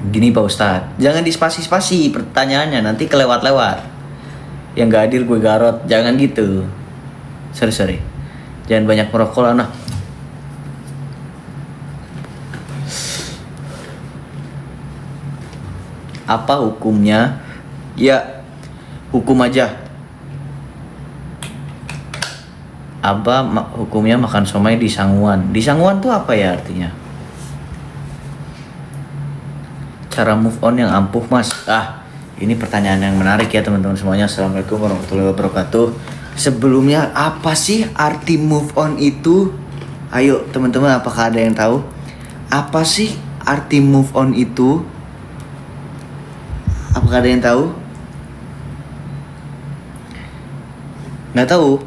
Gini Pak Ustadz, jangan dispasi-spasi pertanyaannya, nanti kelewat-lewat. Yang gak hadir gue garot, jangan gitu. Sorry. Jangan banyak merokok lah nah. Apa hukumnya? Ya, hukum aja. Apa hukumnya makan somai di Sanguan? Di Sanguan tuh apa ya artinya? Cara move on yang ampuh mas. Ini pertanyaan yang menarik ya teman-teman semuanya. Assalamualaikum warahmatullahi wabarakatuh. Sebelumnya apa sih arti move on itu? Ayo teman-teman, apakah ada yang tahu? Apa sih arti move on itu? Apakah ada yang tahu? Nggak tahu?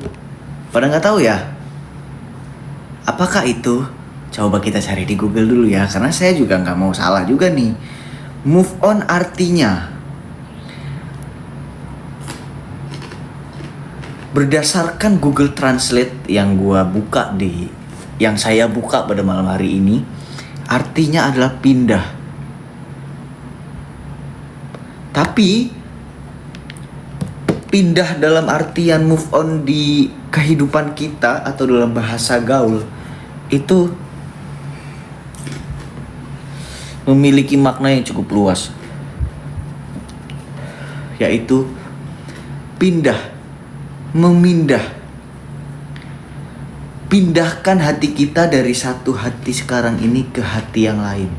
Pada nggak tahu ya? Apakah itu? Coba kita cari di Google dulu ya, karena saya juga nggak mau salah juga nih. Move on artinya, berdasarkan Google Translate yang saya buka pada malam hari ini, artinya adalah pindah. Tapi pindah dalam artian move on di kehidupan kita atau dalam bahasa gaul itu memiliki makna yang cukup luas, yaitu pindah, memindah. Pindahkan hati kita dari satu hati sekarang ini ke hati yang lain.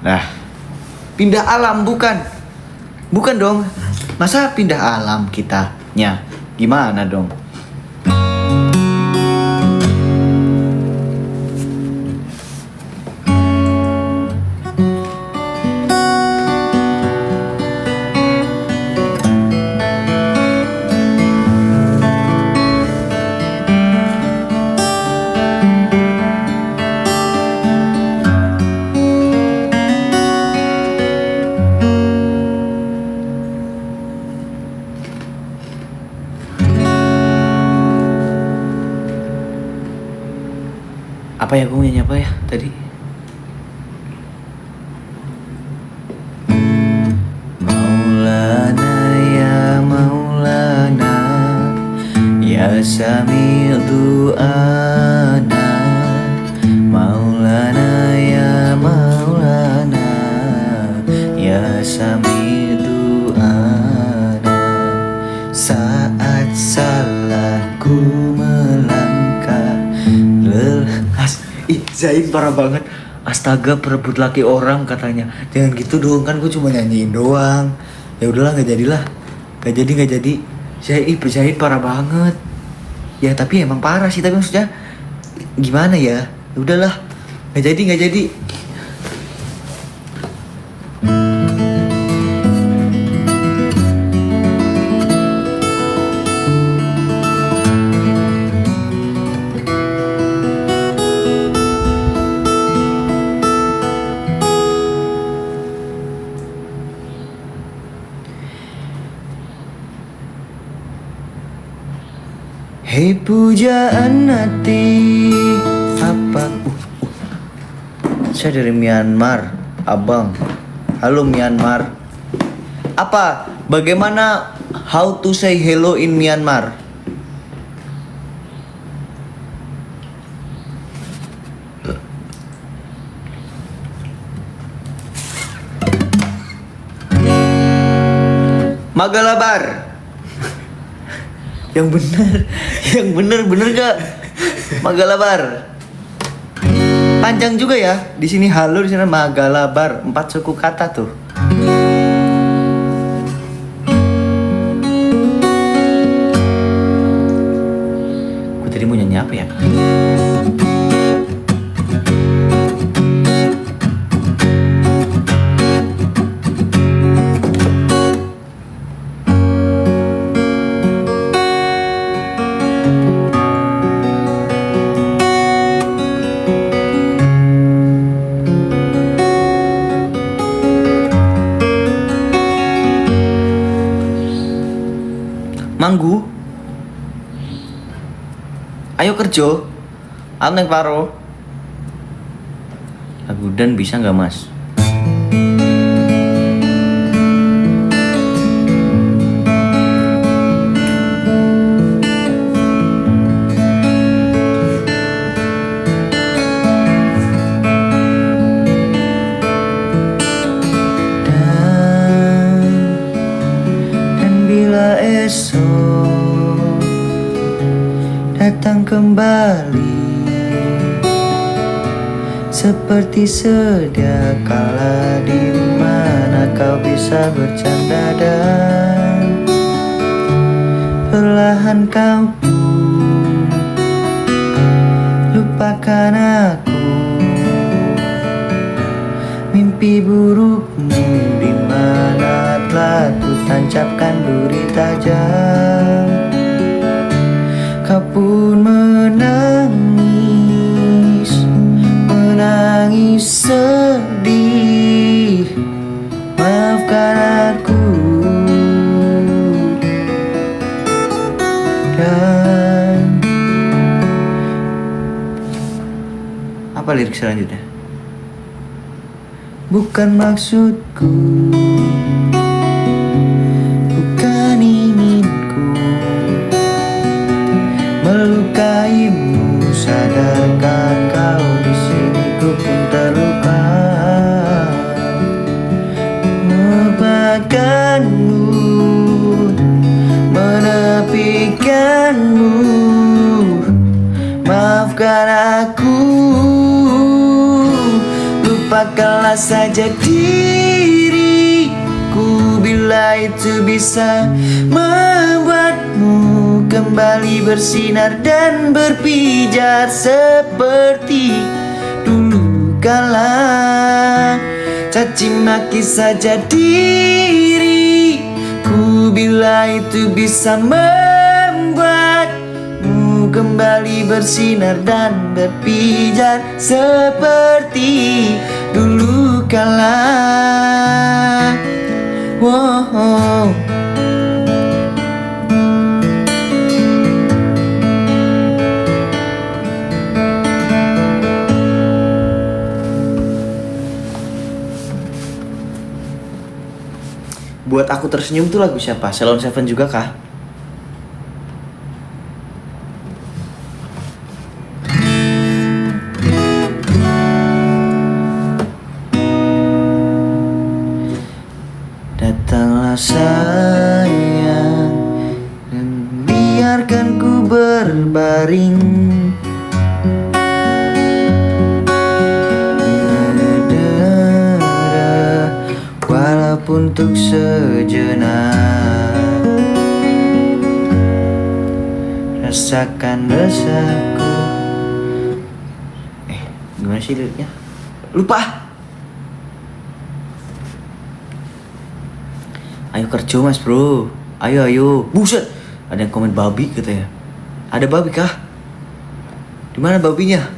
Nah, pindah alam bukan dong. Masa pindah alam kitanya? Gimana dong? Apa ya, gue nyanyi apa ya tadi? Maulana ya Maulana ya Sami' du'ana, Maulana ya Maulana ya Sami' du'ana. Saat salahku melangkah Zain parah banget. Astaga, perebut laki orang katanya. Jangan gitu dong, kan gue cuma nyanyiin doang. Ya udahlah, nggak jadi. Zain parah banget. Ya tapi emang parah sih, tapi maksudnya gimana ya? Ya udahlah, nggak jadi. Hei pujaan hati, apa? Saya dari Myanmar, abang. Halo Myanmar. Apa? Bagaimana how to say hello in Myanmar? Magalabar. Yang bener gak? Magalabar. Panjang juga ya. Di sini halo, di sana Magalabar. 4 suku kata tuh. Gue tadi mau nyanyi apa ya? Manggu. Ayo kerja. Aneng paro. Lagu dan bisa nggak mas? kembali seperti sedia kala, di mana kau bisa bercanda dan perlahan kau pun lupakan aku. Mimpi burukmu di mana telah ku tancapkan duri tajam, kau pun menangis sedih. Maafkan aku. Dan apa lirik selanjutnya? Bukan maksudku, bukan inginku melukaimu. Sadarkan kau di sini ku pun terluka. Melupakanmu, menepikanmu. Maafkan aku. Lupakanlah saja diriku bila itu bisa membuatmu kembali bersinar dan berpijar seperti dulu kala. Caci maki saja diriku bila itu bisa membuatmu kembali bersinar dan berpijar seperti dulu kala. Wow. Buat aku tersenyum tuh lagu siapa? Salon Seven juga kah? Datanglah sayang dan biarkan ku berbaring berdara, walaupun untuk sejenak. Rasakan rasaku. Gimana sih liriknya? Lupa. Ayo kerja mas bro. Ayo. Buset. Ada yang komen babi katanya. Ada babi kah? Di mana babinya?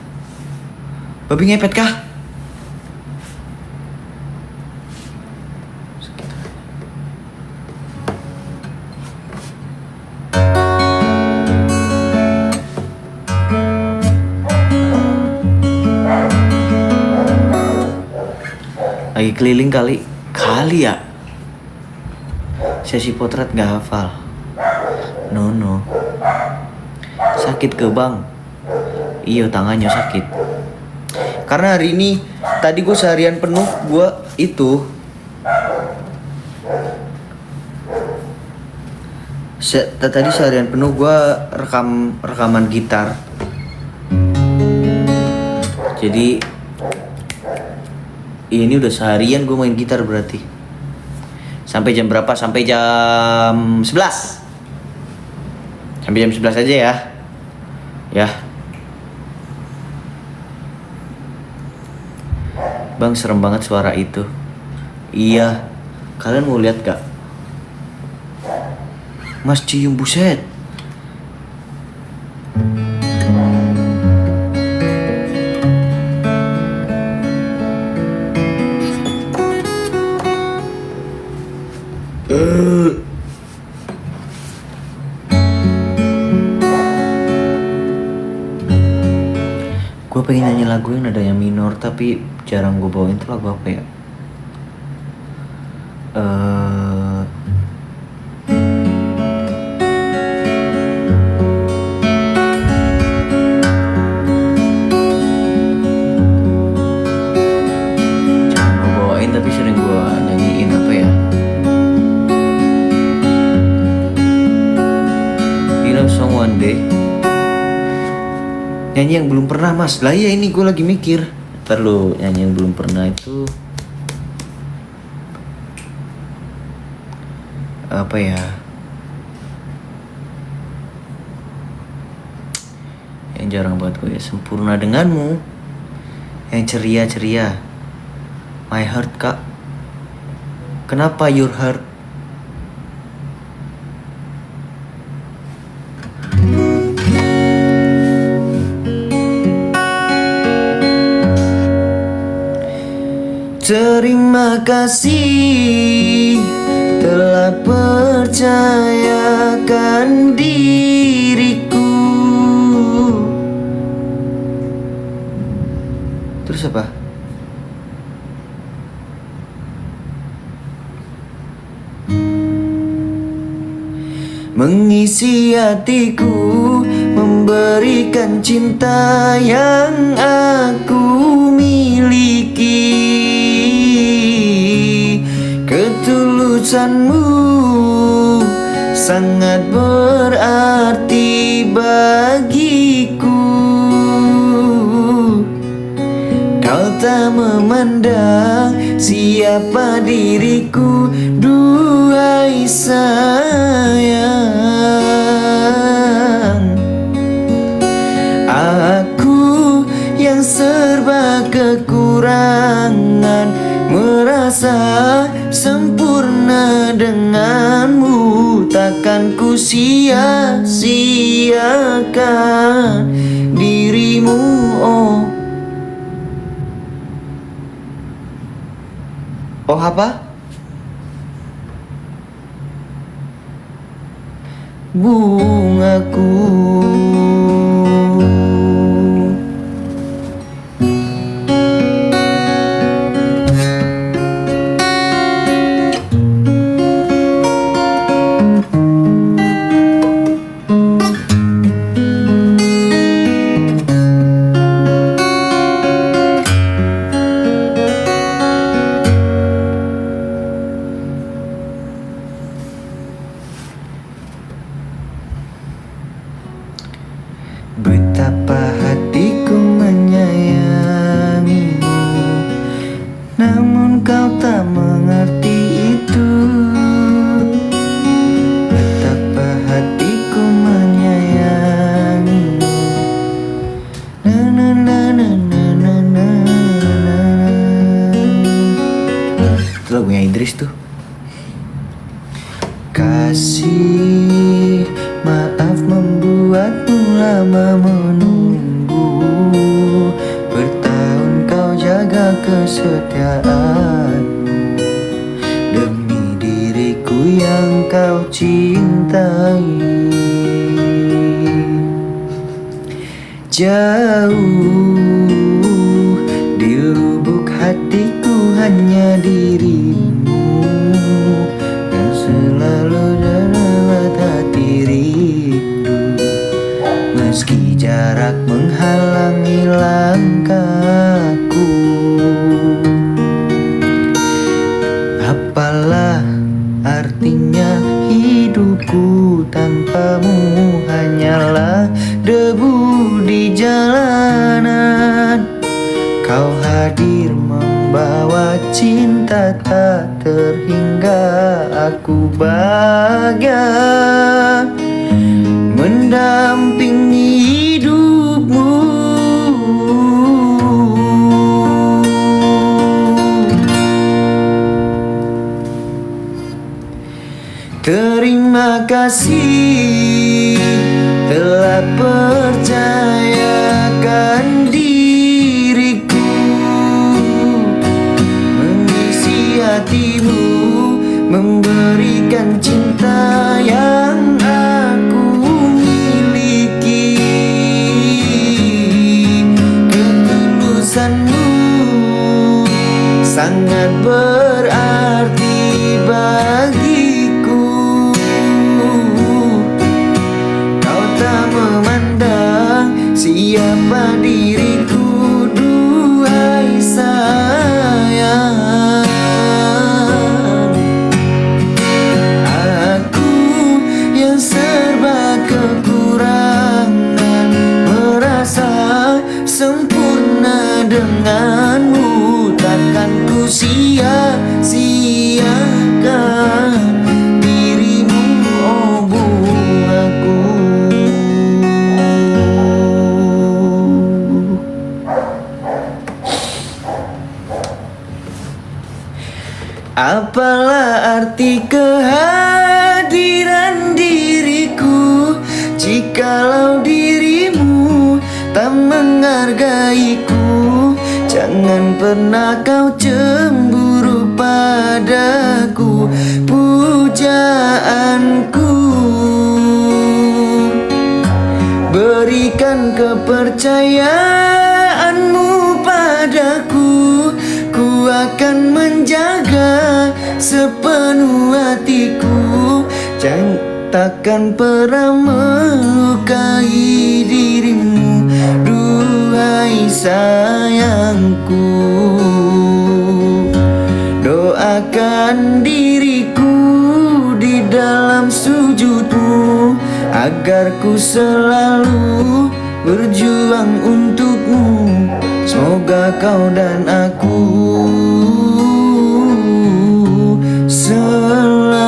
Babi ngepet kah? Lagi keliling kali ya. Sesi potret gak hafal. No. Sakit ke bang? Iya tangannya sakit. Karena hari ini tadi gue seharian penuh gue itu tadi seharian penuh gue rekaman gitar. Jadi ini udah seharian gue main gitar berarti. Sampai jam berapa? Sampai jam 11. Sampai jam 11 aja ya. Ya. Bang serem banget suara itu. Iya. Kalian mau lihat gak? Mas cium buset. Gue pengen nyanyi lagu yang nadanya minor tapi jarang gue bawain. Itu lagu apa ya? Jarang gue bawain tapi sering gue nyanyiin. Apa ya? You know song One Day. nyanyi yang belum pernah mas. Lah iya ini gue lagi mikir. Ntar lu nyanyi yang belum pernah itu apa ya? Yang jarang banget gue ya. Sempurna denganmu. Yang ceria-ceria. My heart kak. Kenapa your heart? Terima kasih telah percayakan diriku. Terus apa? Mengisi hatiku, memberikan cinta yang aku miliki. Ketulusanmu sangat berarti bagiku. Kau tak memandang siapa diriku, duhai sayang. Aku yang serba kekurangan, merasa sempurna denganmu. Takkan ku sia-siakan dirimu, oh. Oh apa? Bungaku. Betapa hatiku menyayangimu, namun kau tak mengerti itu. Betapa hatiku menyayangimu. Na na na na na na na na. Itu lagunya Idris tuh. Kasih, maaf membuatmu lama menunggu. Bertahun kau jaga kesetiaan demi diriku yang kau cintai. Jauh di lubuk hatiku hanya dirimu yang selalu dalam hati rindu. Meski jarak menghalangi langkahku, apalah artinya hidupku tanpamu? Hanyalah debu di jalanan. Kau hadir membawa cinta tak terhingga. Aku bahagia mendampingi hidupmu. Terima kasih telah percayakan diriku, mengisi hatimu, memberikan cinta yang aku miliki. Ketulusanmu sangat berarti bagiku. Kau tak memandang siapa diriku, duhai sayang. Aku yang serba kekurangan, merasa arti kehadiran diriku jikalau dirimu tak menghargaiku? Jangan pernah kau cemburu padaku, pujaanku. Berikan kepercayaanmu padaku, ku akan menjaga sepenuh hatiku. Jangan takkan pernah melukai dirimu, duhai sayangku. Doakan diriku di dalam sujudmu, agar ku selalu berjuang untukmu. Semoga kau dan aku selamanya.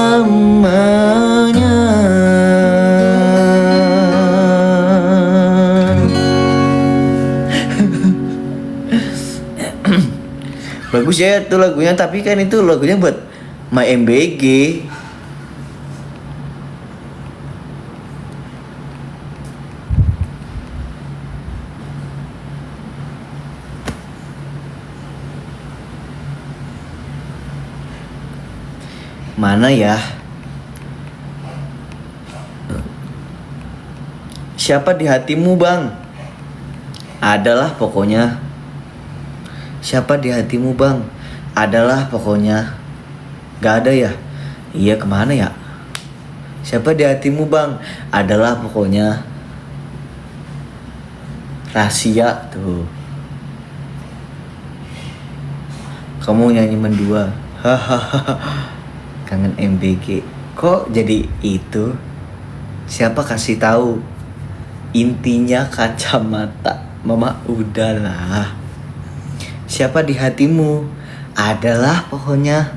Bagus ya itu lagunya, tapi kan itu lagunya buat My MBG. Mana ya? Siapa di hatimu, Bang? Adalah pokoknya. Siapa di hatimu, Bang? Adalah pokoknya. Gak ada ya? Iya, kemana ya? Siapa di hatimu, Bang? Adalah pokoknya. Rahasia tuh. Kamu nyanyi mendua. Hahaha. Kangen MBG. Kok jadi itu? Siapa kasih tahu? Intinya kacamata. Mama udahlah. Siapa di hatimu? Adalah pokoknya.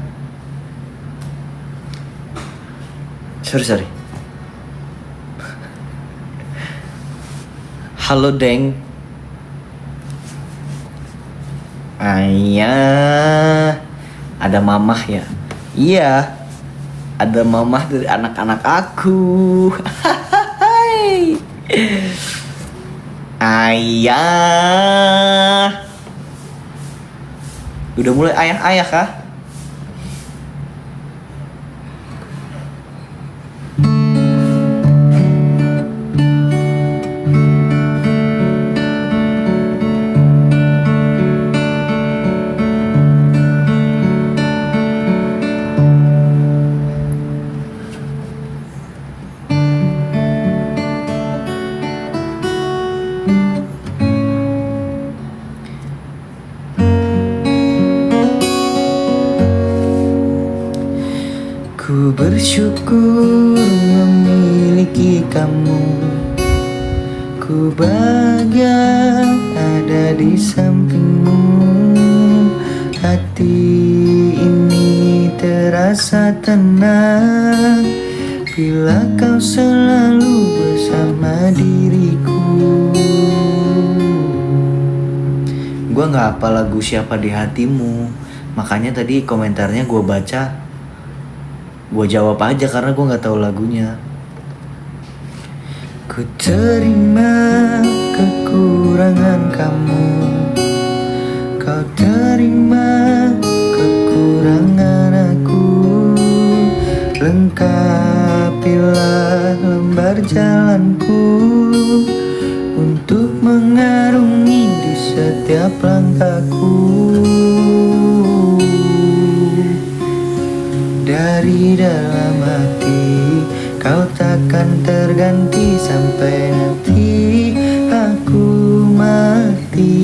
Sorry. Halo Deng. Ayah. Ada mamah ya? Iya. Ada mamah dari anak-anak aku. Ayah. Udah mulai ayah-ayah kah? Ku bersyukur memiliki kamu, ku bahagia ada di sampingmu. Hati ini terasa tenang bila kau selalu bersama diriku. Gua nggak hafal lagu Siapa di Hatimu, makanya tadi komentarnya gue baca. Gue jawab aja karena gue nggak tahu lagunya. Ku terima kekurangan kamu, kau terima kekurangan aku. Lengkapilah lembar jalanku untuk mengarungi di setiap langkahku. Dari dalam hati kau takkan terganti sampai nanti aku mati.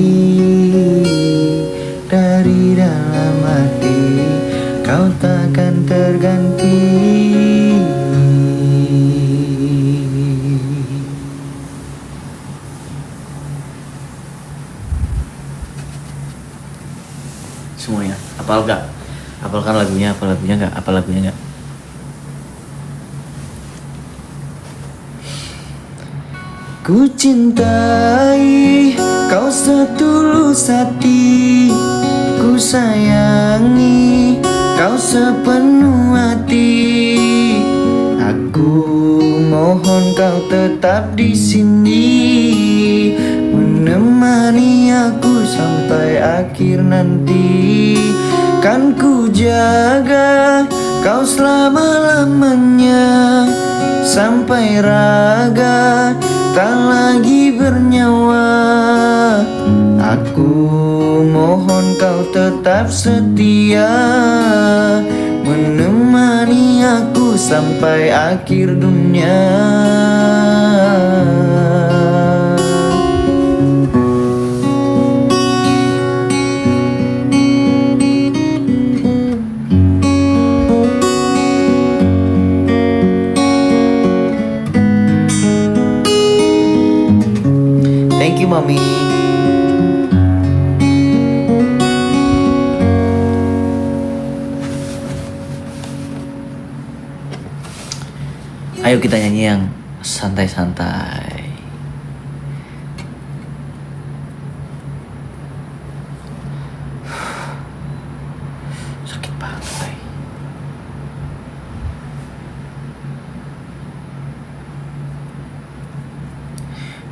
Dari dalam hati kau takkan terganti. Semuanya hafal gak? Hafalkan lagunya, hafal lagunya nggak? Hafal lagunya nggak? Ku cintai kau setulus hati, ku sayangi kau sepenuh hati. Aku mohon kau tetap di sini, menemani aku sampai akhir nanti. Kan ku jaga kau selama-lamanya, sampai raga tak lagi bernyawa. Aku mohon kau tetap setia, menemani aku sampai akhir dunia. Thank you, Mami. Ayo kita nyanyi yang santai-santai. Sakit banget, Bay.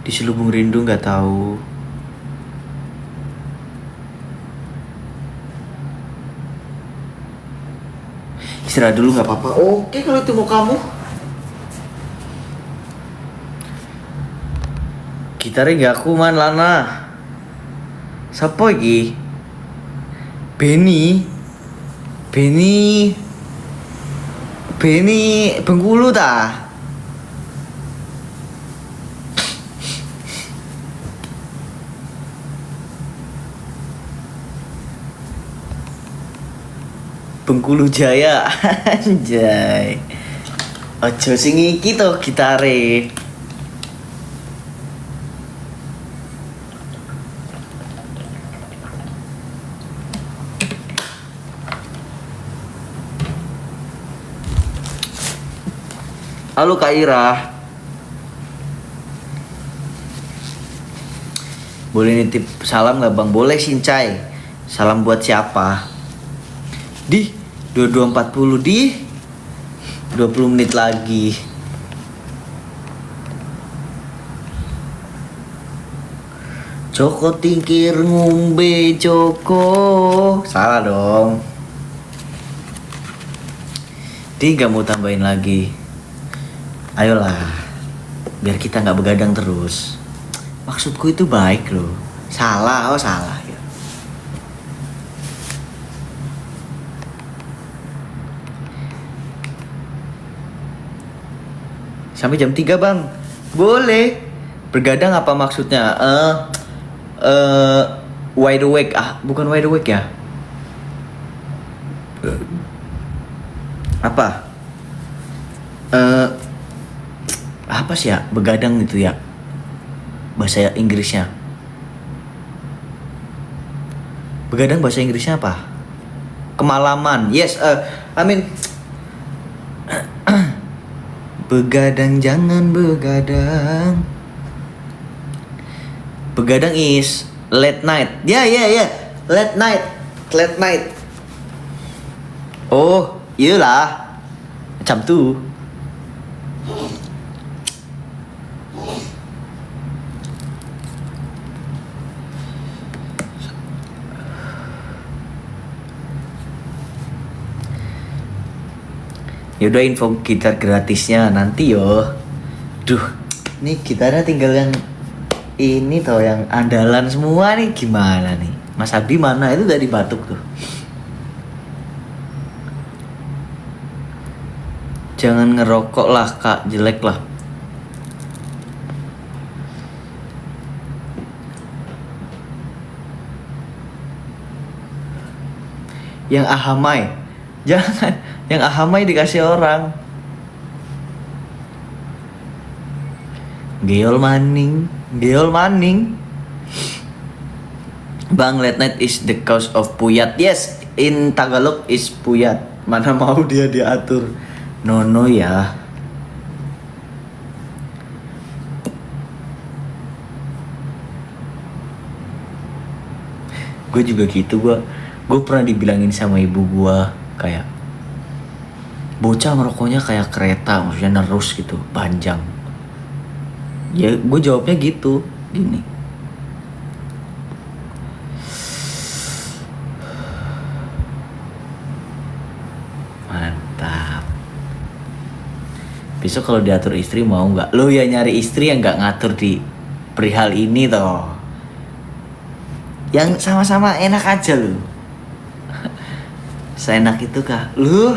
Di selubung rindu nggak tahu. Istirahat dulu nggak apa-apa. Oke kalau itu mau kamu. Gitarnya gak aku man Lana. Siapa lagi? Benny Bengkulu ta? Bengkulu Jaya. Anjay. Ojo sing iki to gitare. Halo Kak Ira. Boleh nitip salam gak Bang? Boleh Sincai. Salam buat siapa? Di 22.40 di 20 menit lagi. Joko tingkir ngombe Joko. Salah dong. Di gak mau tambahin lagi. Ayolah, biar kita nggak begadang terus. Maksudku itu baik loh. Salah, oh salah ya. Sampai jam 3 Bang. Boleh. Bergadang apa maksudnya? Wide awake. Ah, bukan wide awake ya. Apa? Apa sih ya begadang itu ya bahasa Inggrisnya? Begadang bahasa Inggrisnya apa? Kemalaman. Yes, begadang jangan begadang. Begadang is late night. Ya. Late night. Oh, iyalah. Macam tuh. Yaudah info gitar gratisnya nanti yo. Duh, nih gitarnya tinggal yang ini tau yang andalan semua nih gimana nih? Mas Abdi mana? Itu dari Batuk tuh. Jangan ngerokok lah Kak, jelek lah. Yang ahamai. Jangan, yang ahamai dikasih orang. Geol maning. Bang, late night is the cause of puyat. Yes, in Tagalog is puyat. Mana mau dia diatur. No ya. Gue juga gitu, gue pernah dibilangin sama ibu gue, kayak bocah ngerokoknya kayak kereta, maksudnya nerus gitu, panjang. Ya gue jawabnya gitu, gini. Mantap. Besok kalau diatur istri mau nggak? Lo ya nyari istri yang nggak ngatur di perihal ini toh. Yang sama-sama enak aja lo. Seenak itu kah? Lu?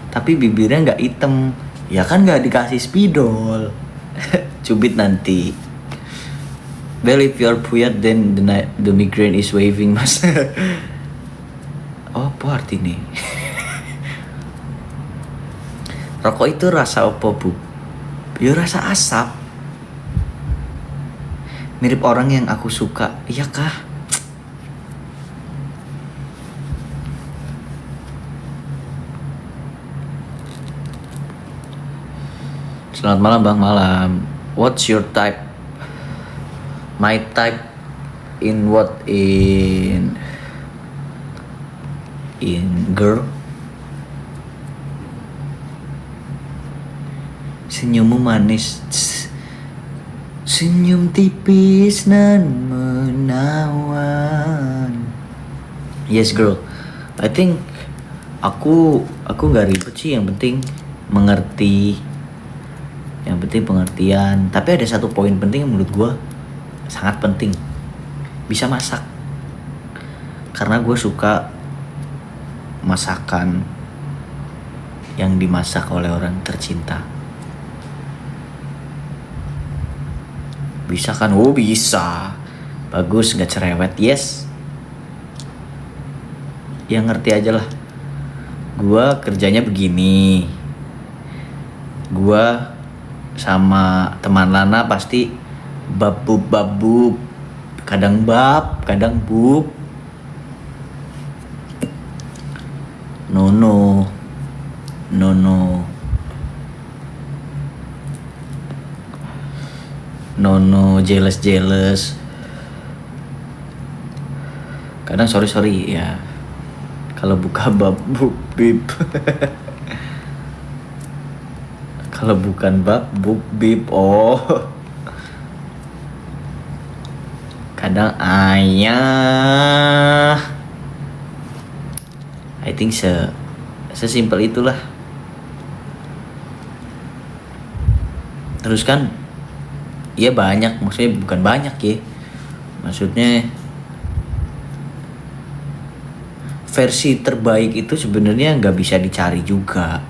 Tapi bibirnya nggak hitam, ya kan nggak dikasih spidol. Cubit nanti. Well, if you're puyat then the migraine is waving, mas. Oh, apa artinya? Rokok itu rasa apa, Bu? Ya rasa asap. Mirip orang yang aku suka, iya kah? Selamat malam Bang, malam. What's your type? My type in what? In girl? Senyummu manis, senyum tipis nan menawan. Yes girl, I think aku nggak ribet sih, yang penting mengerti. Yang penting pengertian. Tapi ada satu poin penting yang menurut gue sangat penting. Bisa masak. Karena gue suka masakan yang dimasak oleh orang tercinta. Bisa kan? Oh bisa. Bagus, gak cerewet. Yes. Ya ngerti aja lah. Gue kerjanya begini. Gue sama teman Lana pasti bab-bub, kadang bab, kadang bub. No, jealous. Kadang sorry ya. Kalau buka bab, bub, bib. Kalau bukan bab, bub, bib. Oh. Kadang ayah. I think sesimpel itulah. Terus kan, ya banyak, maksudnya bukan banyak ya. Maksudnya versi terbaik itu sebenarnya nggak bisa dicari juga.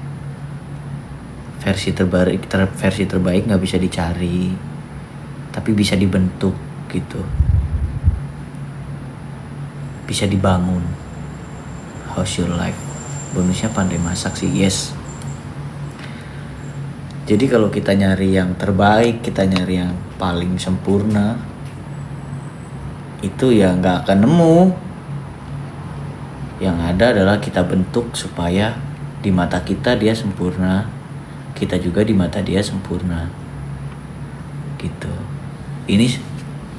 Versi terbaik nggak bisa dicari, tapi bisa dibentuk gitu, bisa dibangun. How's your life? Bonusnya pandai masak sih, yes. Jadi kalau kita nyari yang terbaik, kita nyari yang paling sempurna, itu ya nggak akan nemu. Yang ada adalah kita bentuk supaya di mata kita dia sempurna, kita juga di mata dia sempurna gitu. Ini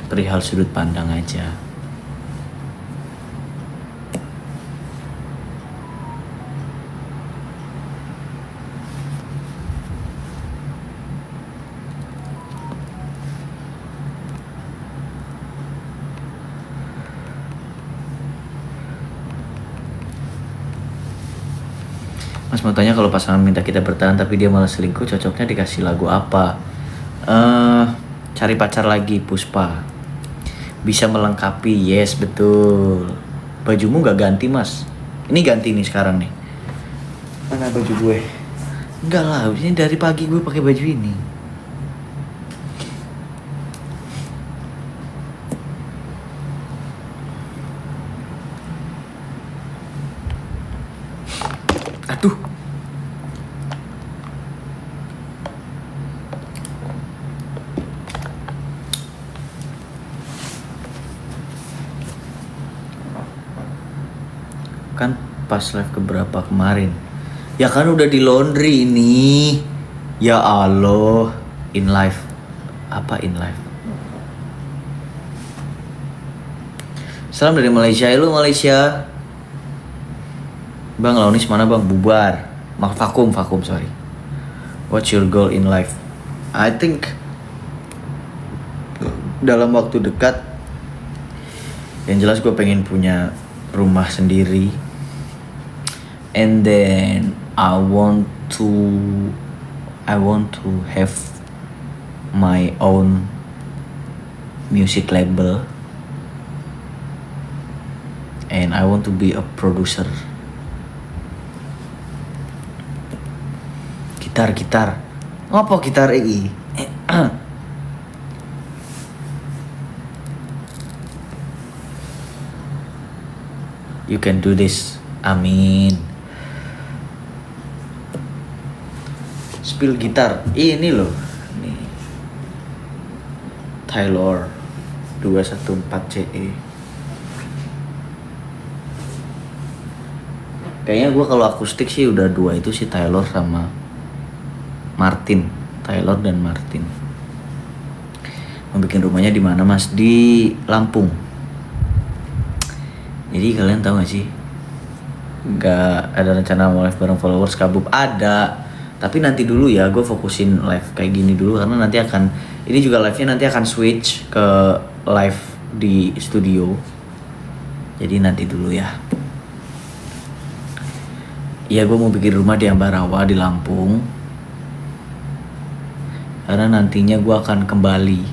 perihal sudut pandang aja. Mas mau tanya, kalau pasangan minta kita bertahan tapi dia malah selingkuh, cocoknya dikasih lagu apa? Cari pacar lagi, Puspa. Bisa melengkapi, yes betul. Bajumu gak ganti mas? Ini ganti nih sekarang nih. Mana baju gue? Enggak lah, ini dari pagi gue pakai baju ini. Aduh. Kan pas live keberapa kemarin? Ya kan udah di laundry ini. Ya Allah, in live. Apa in live? Salam dari Malaysia. Halo Malaysia. Bang Launis mana bang? Bubar. Vakum sorry. What's your goal in life? I think dalam waktu dekat yang jelas gue pengen punya rumah sendiri. And then I want to have my own music label. And I want to be a producer. Gitar. Apa gitar iki? You can do this. Amin. Spill gitar. Ini loh. Nih. Taylor 214 CE. Kayaknya gue kalau akustik sih udah 2 itu si Taylor sama Martin. Taylor dan Martin. Mau bikin rumahnya di mana mas? Di Lampung. Jadi kalian tahu gak sih? Gak ada rencana mau live bareng followers Kabub? Ada. Tapi nanti dulu ya, gue fokusin live kayak gini dulu. Karena nanti akan, ini juga live-nya nanti akan switch ke live di studio. Jadi nanti dulu ya. Iya, gue mau bikin rumah di Ambarawa di Lampung. Karena nantinya gue akan kembali.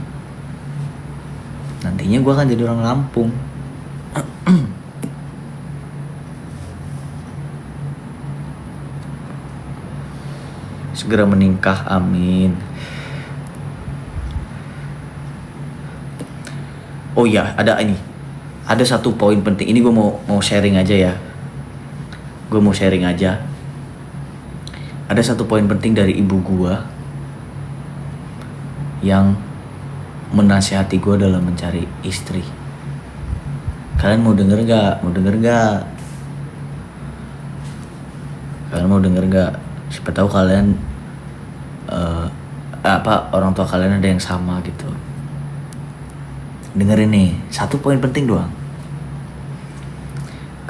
Nantinya gue akan jadi orang Lampung. Segera menikah, amin. Oh ya, ada ini. Ada satu poin penting. Ini gue mau sharing aja ya. Ada satu poin penting dari ibu gue yang menasihati gue dalam mencari istri. Kalian mau denger gak? Siapa tahu kalian orang tua kalian ada yang sama gitu. Dengerin nih, satu poin penting doang.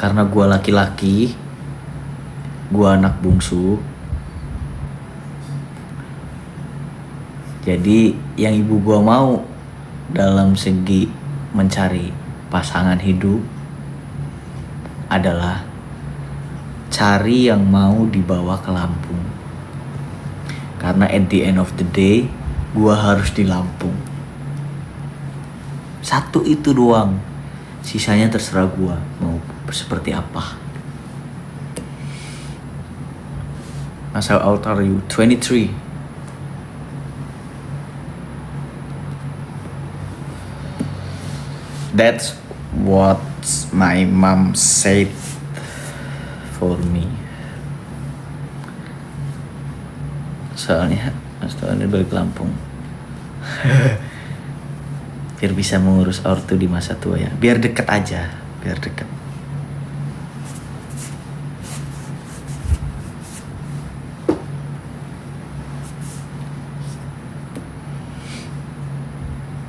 Karena gue laki-laki, gue anak bungsu, jadi yang ibu gue mau dalam segi mencari pasangan hidup adalah cari yang mau dibawa ke Lampung. Karena at the end of the day, gue harus di Lampung. Satu itu doang. Sisanya terserah gue mau seperti apa. Mas, how old are you? 23. That's what my mom said for me. Soalnya balik Lampung. Biar bisa mengurus ortu di masa tua ya. Biar deket aja, biar deket.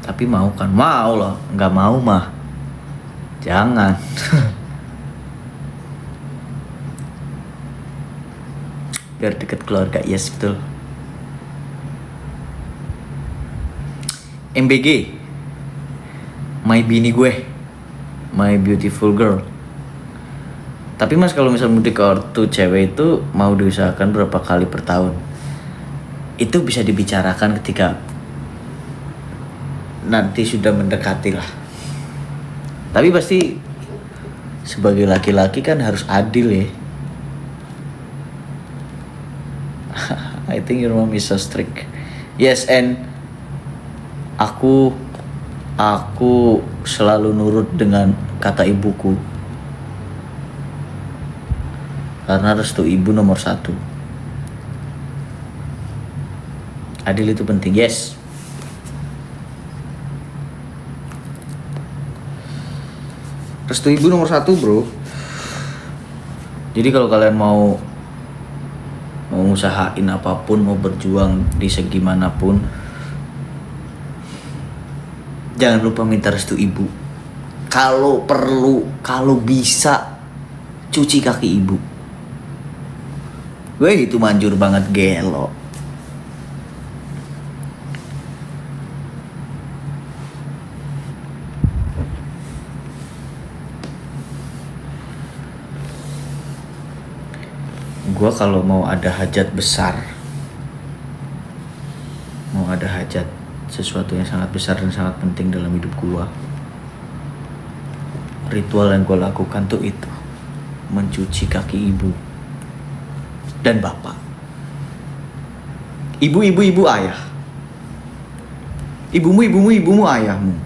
Tapi mau kan? Mau loh. Nggak mau mah jangan. Biar deket keluarga. Yes, betul. MBG, my bini gue, my beautiful girl. Tapi mas, kalau misal mudik ke ortu cewek itu mau diusahakan berapa kali per tahun? Itu bisa dibicarakan ketika nanti sudah mendekati lah. Tapi pasti sebagai laki-laki kan harus adil ya. I think your mom is so strict. Yes, and aku selalu nurut dengan kata ibuku. Karena restu ibu nomor 1. Adil itu penting, yes. Restu ibu nomor 1, bro. Jadi kalau kalian mau usahain apapun, mau berjuang di segi manapun, jangan lupa minta restu ibu. kalau perlu, kalau bisa cuci kaki ibu. Gue gitu manjur banget gelo. Gue kalau mau ada hajat besar, mau ada hajat sesuatu yang sangat besar dan sangat penting dalam hidup gue, ritual yang gue lakukan tuh itu mencuci kaki ibu dan bapak. Ibu ayah. Ibumu ayahmu.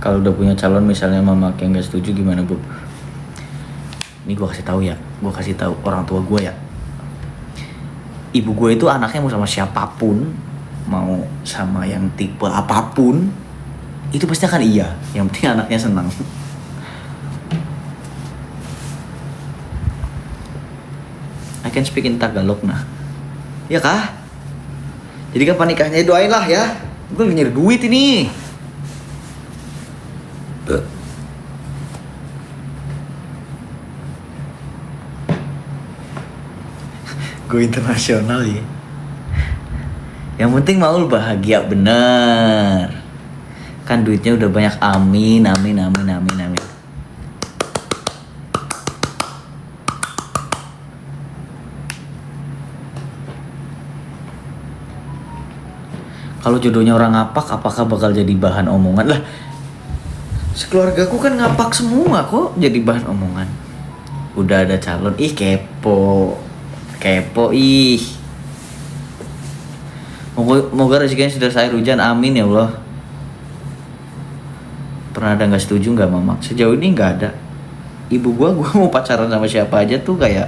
Kalau udah punya calon misalnya mama yang nggak setuju gimana bu? Ini gue kasih tahu ya, gue kasih tahu orang tua gue ya. Ibu gue itu anaknya mau sama siapapun, mau sama yang tipe apapun, itu pasti akan iya. Yang penting anaknya senang. I can speak in Tagalog nah. Ya kah? Jadi kapan nikahnya doain lah ya. Gue lagi nyari duit ini. Gue internasional ya. Yang penting Maul bahagia bener. Kan duitnya udah banyak, amin. Kalau jodohnya orang ngapak, apakah bakal jadi bahan omongan? Lah, sekeluargaku kan ngapak semua kok jadi bahan omongan. Udah ada calon, ih kepo ih. Moga rezekinya sudah saya hujan, amin ya Allah. Pernah ada nggak setuju nggak mama? Sejauh ini nggak ada. Ibu gua mau pacaran sama siapa aja tuh kayak,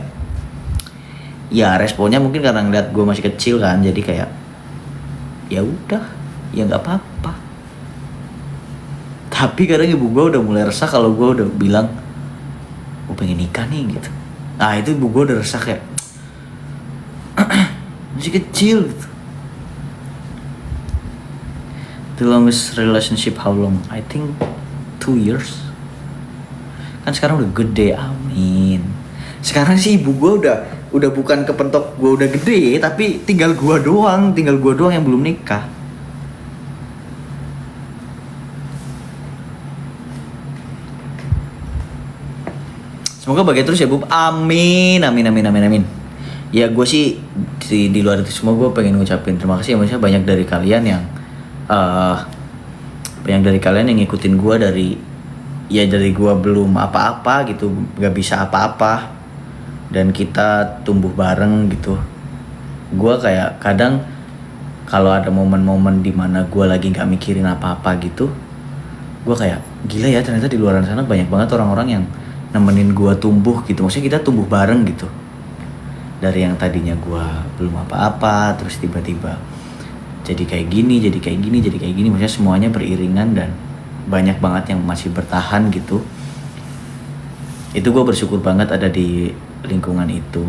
ya responnya mungkin karena ngeliat gua masih kecil kan, jadi kayak ya udah, ya nggak apa-apa. Tapi kadang ibu gua udah mulai resah kalau gua udah bilang gua pengen nikah nih gitu. Nah itu ibu gua udah resah kayak masih kecil gitu. The longest relationship how long? I think 2 years. Kan sekarang udah gede, amin. Sekarang sih ibu gue udah bukan kepentok gue udah gede, tapi tinggal gue doang yang belum nikah. Semoga bahagia terus ya bu, amin. Ya gue sih di luar itu semua gue pengen ngucapin terima kasih ya, maksudnya banyak dari kalian yang ngikutin gue dari gue belum apa-apa gitu, gak bisa apa-apa, dan kita tumbuh bareng gitu. Gue kayak kadang kalau ada momen-momen dimana gue lagi gak mikirin apa-apa gitu, gue kayak gila ya, ternyata di luar sana banyak banget orang-orang yang nemenin gue tumbuh gitu. Maksudnya kita tumbuh bareng gitu, dari yang tadinya gue belum apa-apa terus tiba-tiba jadi kayak gini, maksudnya semuanya beriringan dan banyak banget yang masih bertahan gitu. Itu gue bersyukur banget ada di lingkungan itu,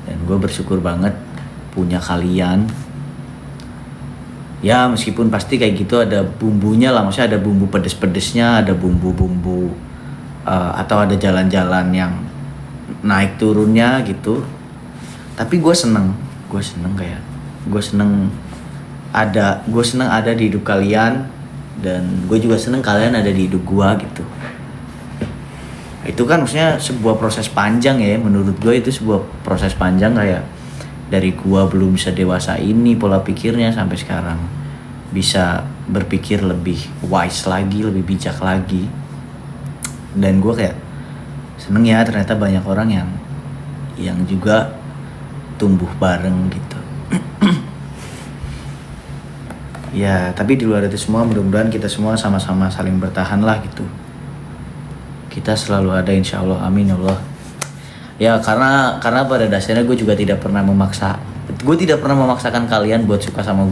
dan gue bersyukur banget punya kalian. Ya meskipun pasti kayak gitu ada bumbunya lah, maksudnya ada bumbu pedes-pedesnya, ada bumbu-bumbu atau ada jalan-jalan yang naik turunnya gitu. Tapi gue seneng ada di hidup kalian, dan gue juga seneng kalian ada di hidup gue gitu. Itu kan maksudnya sebuah proses panjang ya, menurut gue itu sebuah proses panjang kayak dari gue belum bisa dewasa ini pola pikirnya sampai sekarang bisa berpikir lebih wise lagi, lebih bijak lagi. Dan gue kayak seneng ya ternyata banyak orang yang juga tumbuh bareng gitu. Ya tapi di luar itu semua mudah-mudahan kita semua sama-sama saling bertahan lah gitu. Kita selalu ada insya Allah, amin ya Allah. Ya karena pada dasarnya gue juga tidak pernah memaksakan kalian buat suka sama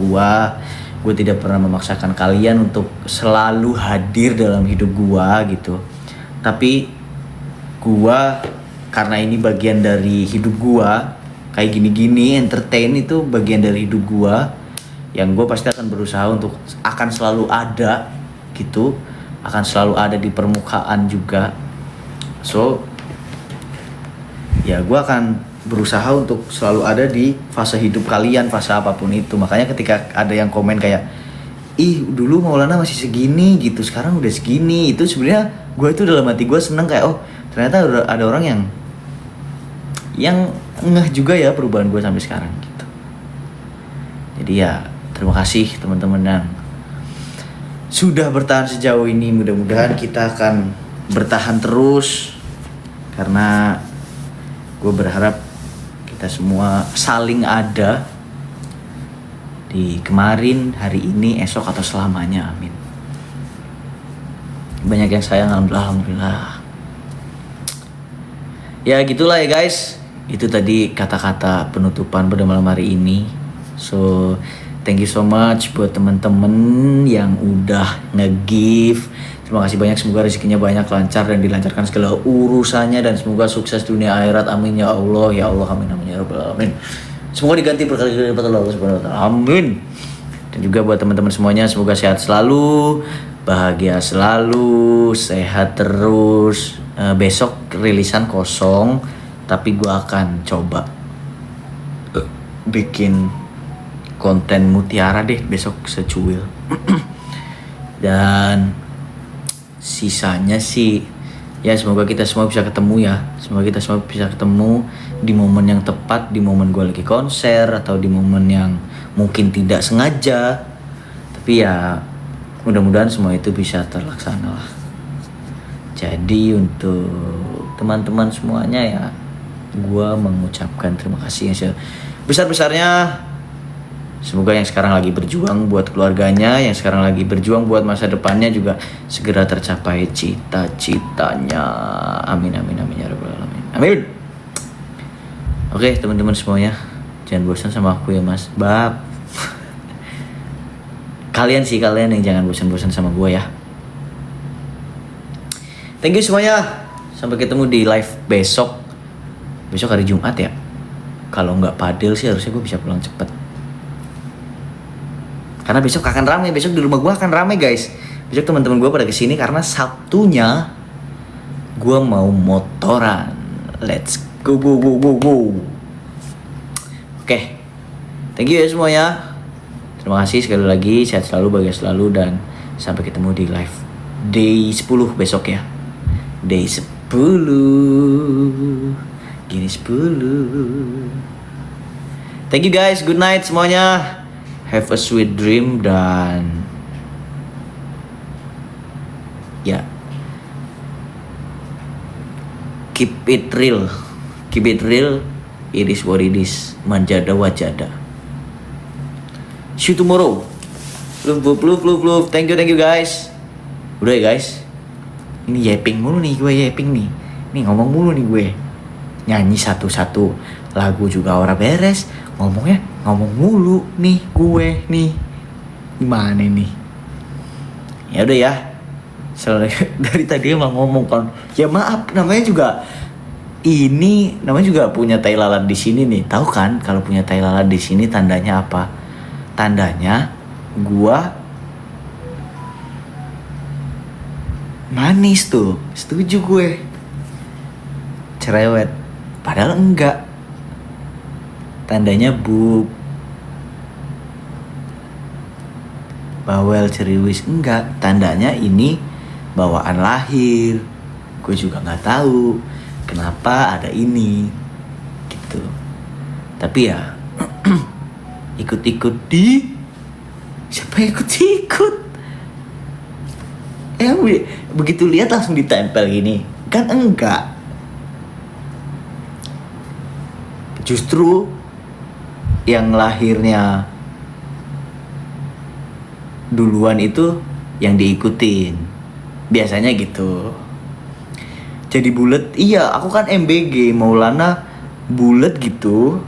gue tidak pernah memaksakan kalian untuk selalu hadir dalam hidup gue gitu. Tapi gue karena ini bagian dari hidup gua, kayak gini-gini entertain itu bagian dari hidup gua, yang gua pasti akan berusaha untuk akan selalu ada gitu, akan selalu ada di permukaan juga. So ya gua akan berusaha untuk selalu ada di fase hidup kalian, fase apapun itu. Makanya ketika ada yang komen kayak, ih dulu Maulana masih segini gitu, sekarang udah segini, itu sebenarnya gue itu dalam hati gue seneng kayak, oh ternyata ada orang yang ngeh juga ya perubahan gue sampai sekarang gitu. Jadi ya terima kasih teman-teman yang sudah bertahan sejauh ini. Mudah-mudahan kita akan bertahan terus, karena gue berharap kita semua saling ada di kemarin, hari ini, esok, atau selamanya. Amin. Banyak yang sayang, alhamdulillah. Ya gitulah ya guys. Itu tadi kata-kata penutupan pada malam hari ini. So thank you so much buat teman-teman yang udah nge-give. Terima kasih banyak, semoga rezekinya banyak, lancar dan dilancarkan segala urusannya, dan semoga sukses dunia akhirat. Amin ya Allah, ya Allah, amin amin ya rabbal alamin. Semoga diganti berkali-kali lipat oleh Allah Subhanahu wa taala. Amin. Dan juga buat teman-teman semuanya, semoga sehat selalu, bahagia selalu, sehat terus. Besok rilisan kosong, tapi gua akan coba bikin konten mutiara deh besok secuil. Dan sisanya sih ya semoga kita semua bisa ketemu ya. Semoga kita semua bisa ketemu di momen yang tepat, di momen gue lagi konser, atau di momen yang mungkin tidak sengaja. Tapi ya mudah-mudahan semua itu bisa terlaksana lah. Jadi untuk teman-teman semuanya ya, gue mengucapkan terima kasih yang sebesar-besarnya. Semoga yang sekarang lagi berjuang buat keluarganya, yang sekarang lagi berjuang buat masa depannya juga segera tercapai cita-citanya. Amin amin amin ya rabbal alamin. Amin. Oke teman-teman semuanya, jangan bosan sama aku ya mas. Bab. Kalian yang jangan bosan-bosan sama gue ya. Thank you semuanya. Sampai ketemu di live besok. Besok hari Jumat ya. Kalau nggak padel sih harusnya gue bisa pulang cepet. Karena besok akan ramai, besok di rumah gue akan ramai guys. Besok teman-teman gue pada kesini karena Sabtunya gue mau motoran. Let's go go go go go. Oke, thank you ya semuanya. Terima kasih sekali lagi, sehat selalu, bahagia selalu, dan sampai ketemu di live day 10 besok ya. Day 10, gini 10. Thank you guys, good night semuanya. Have a sweet dream, dan ya keep it real, it is what it is, manjada wajada. See you tomorrow. Love. Thank you guys. Udah ya guys, ini yapping mulu nih gue, nih ngomong mulu nih gue, nyanyi satu-satu lagu juga ora beres, ngomong mulu nih gue nih, gimana nih? Ya udah ya, soalnya dari tadi emang ngomong kan, ya maaf, namanya juga punya tai lalat di sini nih, tahu kan? Kalau punya tai lalat di sini tandanya apa? Tandanya gua manis tuh, setuju gue, cerewet, padahal enggak. Tandanya bawel, ceriwis, enggak. Tandanya ini bawaan lahir. Gue juga nggak tahu kenapa ada ini gitu. Tapi ya ikut-ikut di, siapa ikut-ikut? Begitu lihat langsung ditempel gini kan? Enggak. Justru yang lahirnya duluan itu yang diikutin, biasanya gitu. Jadi bulet, iya aku kan MBG, Maulana bulet gitu.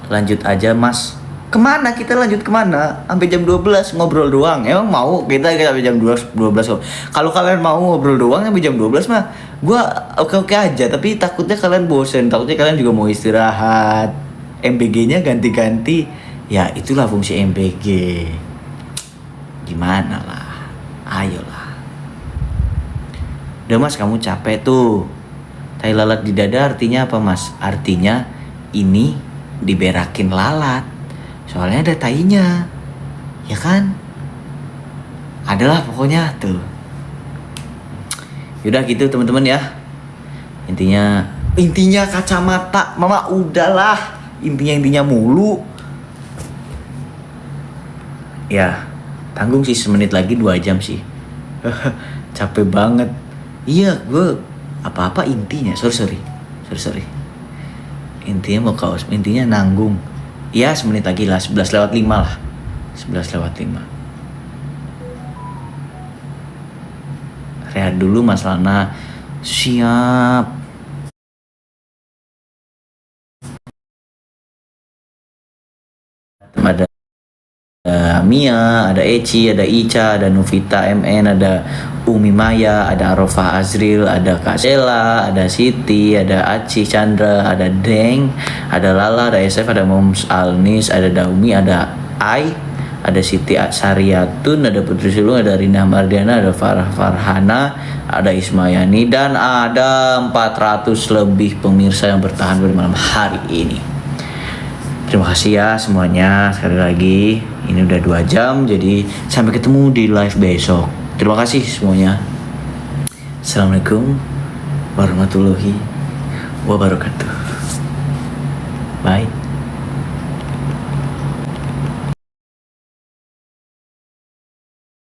Lanjut aja mas, Kemana kita lanjut kemana? Sampai jam 12 ngobrol doang. Emang mau kita sampai jam 12 kok. Kalau kalian mau ngobrol doang sampai jam 12 mah gua oke-oke aja, tapi takutnya kalian bosen, takutnya kalian juga mau istirahat. MBG-nya ganti-ganti. Ya itulah fungsi MBG. Gimana lah? Ayolah. Udah mas, kamu capek tuh. Tai lalat di dada artinya apa mas? Artinya ini diberakin lalat. Soalnya ada tainya, ya kan? Adalah pokoknya tuh. Yaudah gitu teman-teman ya. Intinya kacamata, mama udahlah. Intinya mulu. Ya, tanggung sih, semenit lagi 2 jam sih. Capek banget. Iya, gue apa-apa intinya. Sorry. Intinya mau kaos, intinya nanggung. Ya semenit lagi lah, 11:05 lah. 11:05. Rehat dulu Mas Lana. Siap. Ada Mia, ada Eci, ada Ica, ada Novita MN, ada Umi Maya, ada Arofah Azril, ada Kak Sela, ada Siti, ada Aci Chandra, ada Deng, ada Lala, ada SF, ada Moms Alnis, ada Daumi, ada Ai, ada Siti Sariatun, ada Putri Sulung, ada Rina Mardiana, ada Farah Farhana, ada Ismayani, dan ada 400 lebih pemirsa yang bertahan pada malam hari ini. Terima kasih ya semuanya. Sekali lagi, ini udah 2 jam, jadi sampai ketemu di live besok. Terima kasih semuanya. Assalamualaikum warahmatullahi wabarakatuh. Bye.